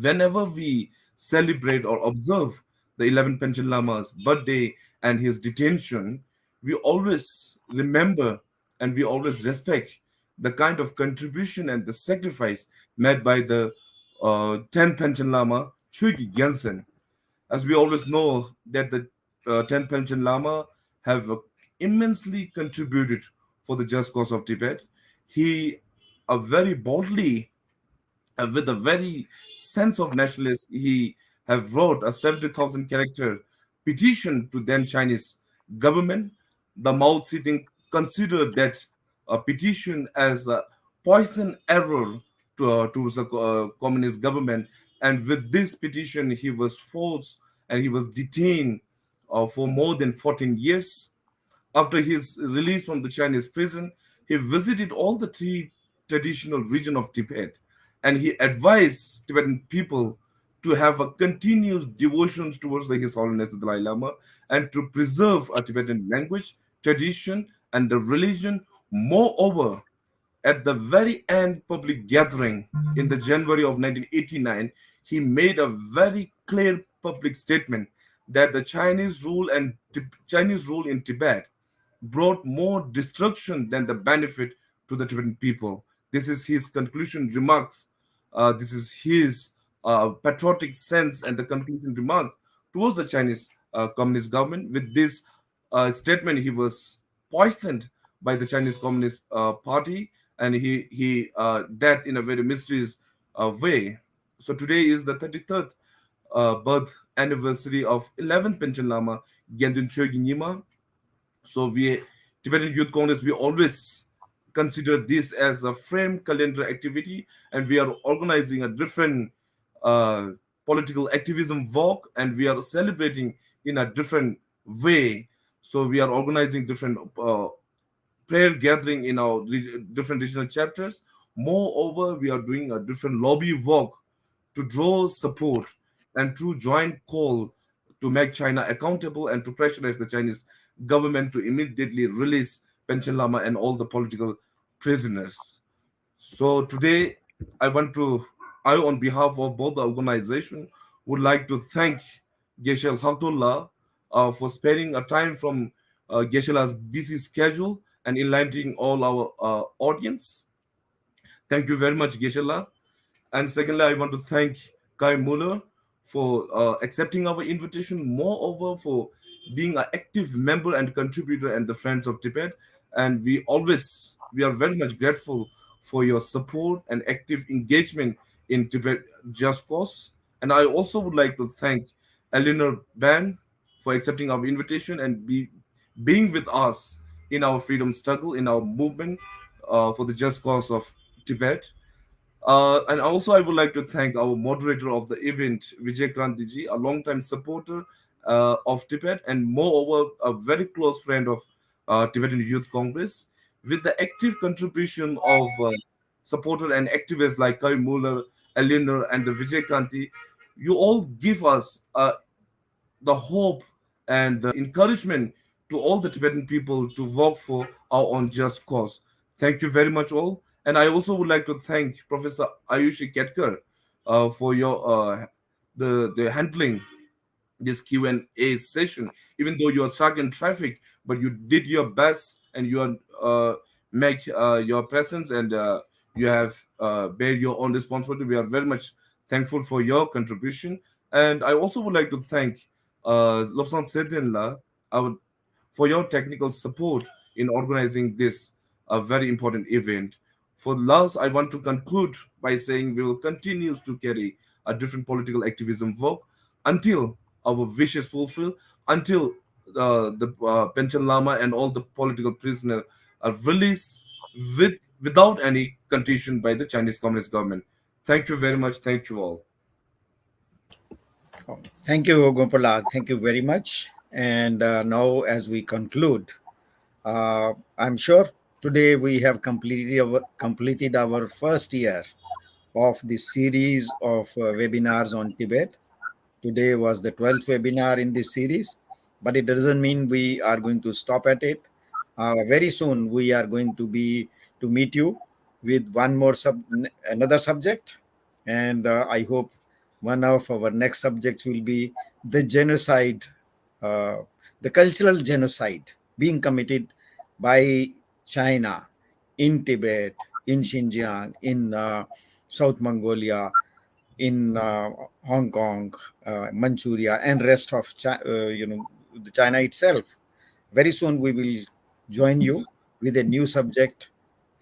Whenever we celebrate or observe the 11th Panchen Lama's birthday and his detention, we always remember and we always respect the kind of contribution and the sacrifice made by the 10th Panchen Lama, CHOEKYI Gyaltsen. As we always know that the 10th Panchen Lama have immensely contributed for the just cause of Tibet. He very boldly, with a very sense of nationalism, he have wrote a 70,000 character petition to then Chinese government. The Mao Zedong considered that a petition as a poison arrow to the communist government, and with this petition he was forced and he was detained for more than 14 years. After his release from the Chinese prison, he visited all the three traditional regions of Tibet, and he advised Tibetan people to have a continuous devotion towards His Holiness the Dalai Lama and to preserve a Tibetan language, tradition, and the religion. Moreover, at the very end public gathering in the January of 1989, he made a very clear public statement that the Chinese rule in Tibet brought more destruction than the benefit to the Tibetan people. This is his conclusion remarks. This is his patriotic sense and the conclusion remarks towards the Chinese Communist government. With this statement, he was poisoned by the Chinese Communist Party, and he died in a very mysterious way. So today is the 33rd birth anniversary of 11th Panchen Lama GENDHUN CHOEKYI. So we, Tibetan Youth Congress, we always consider this as a frame calendar activity, and we are organizing a different political activism walk, and we are celebrating in a different way. So we are organizing different prayer gathering in our different regional chapters. Moreover, we are doing a different lobby walk to draw support and to joint call to make China accountable and to pressurize the Chinese government to immediately release Panchen Lama and all the political prisoners. So today, on behalf of both the organization, would like to thank Geshe Hakdullah for sparing a time from Geshela's busy schedule and enlightening all our audience. Thank you very much, Geshe. And secondly, I want to thank Kai Muller for accepting our invitation, moreover for being an active member and contributor and the Friends of Tibet. And we are very much grateful for your support and active engagement in Tibet Just Cause. And I also would like to thank Eleanor Ban for accepting our invitation and being with us in our freedom struggle, in our movement for the just cause of Tibet. And also, I would like to thank our moderator of the event, Vijay Krantiji, a longtime supporter of Tibet, and moreover, a very close friend of Tibetan Youth Congress. With the active contribution of supporter and activists like Kai Muller, Eleanor, and the Vijay Kranti, you all give us the hope and the encouragement to all the Tibetan people to work for our own just cause. Thank you very much, all. And I also would like to thank Professor Ayushi Ketkar for your the handling this Q&A session. Even though you are stuck in traffic, but you did your best and you are make your presence and you have bear your own responsibility. We are very much thankful for your contribution. And I also would like to thank Lobsang Sedinla for your technical support in organizing this very important event. For last, I want to conclude by saying we will continue to carry a different political activism work until our wishes fulfilled, until the Panchen Lama and all the political prisoners are released without any condition by the Chinese Communist government. Thank you very much. Thank you all. Thank you, Gopala. Thank you very much. And now, as we conclude, I'm sure today we have completed our first year of this series of webinars on Tibet. Today was the 12th webinar in this series, but it doesn't mean we are going to stop at it. Very soon we are going to meet you with another subject, and I hope one of our next subjects will be the genocide, the cultural genocide being committed by China in Tibet, in Xinjiang, in South Mongolia, in Hong Kong, Manchuria, and rest of the China itself. Very soon we will join you with a new subject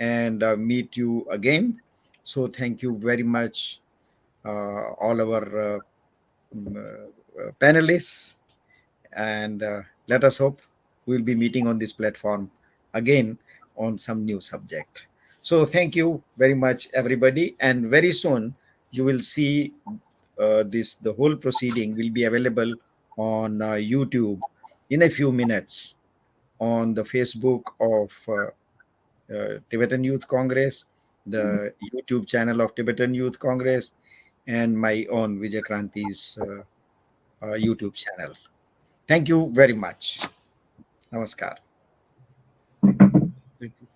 and meet you again. So thank you very much, all our panelists, and let us hope we'll be meeting on this platform again on some new subject. So thank you very much, everybody, and very soon you will see the whole proceeding will be available on YouTube in a few minutes, on the Facebook of Tibetan Youth Congress, the YouTube channel of Tibetan Youth Congress, and my own Vijay Kranti's YouTube channel. Thank you very much. Namaskar. Thank you.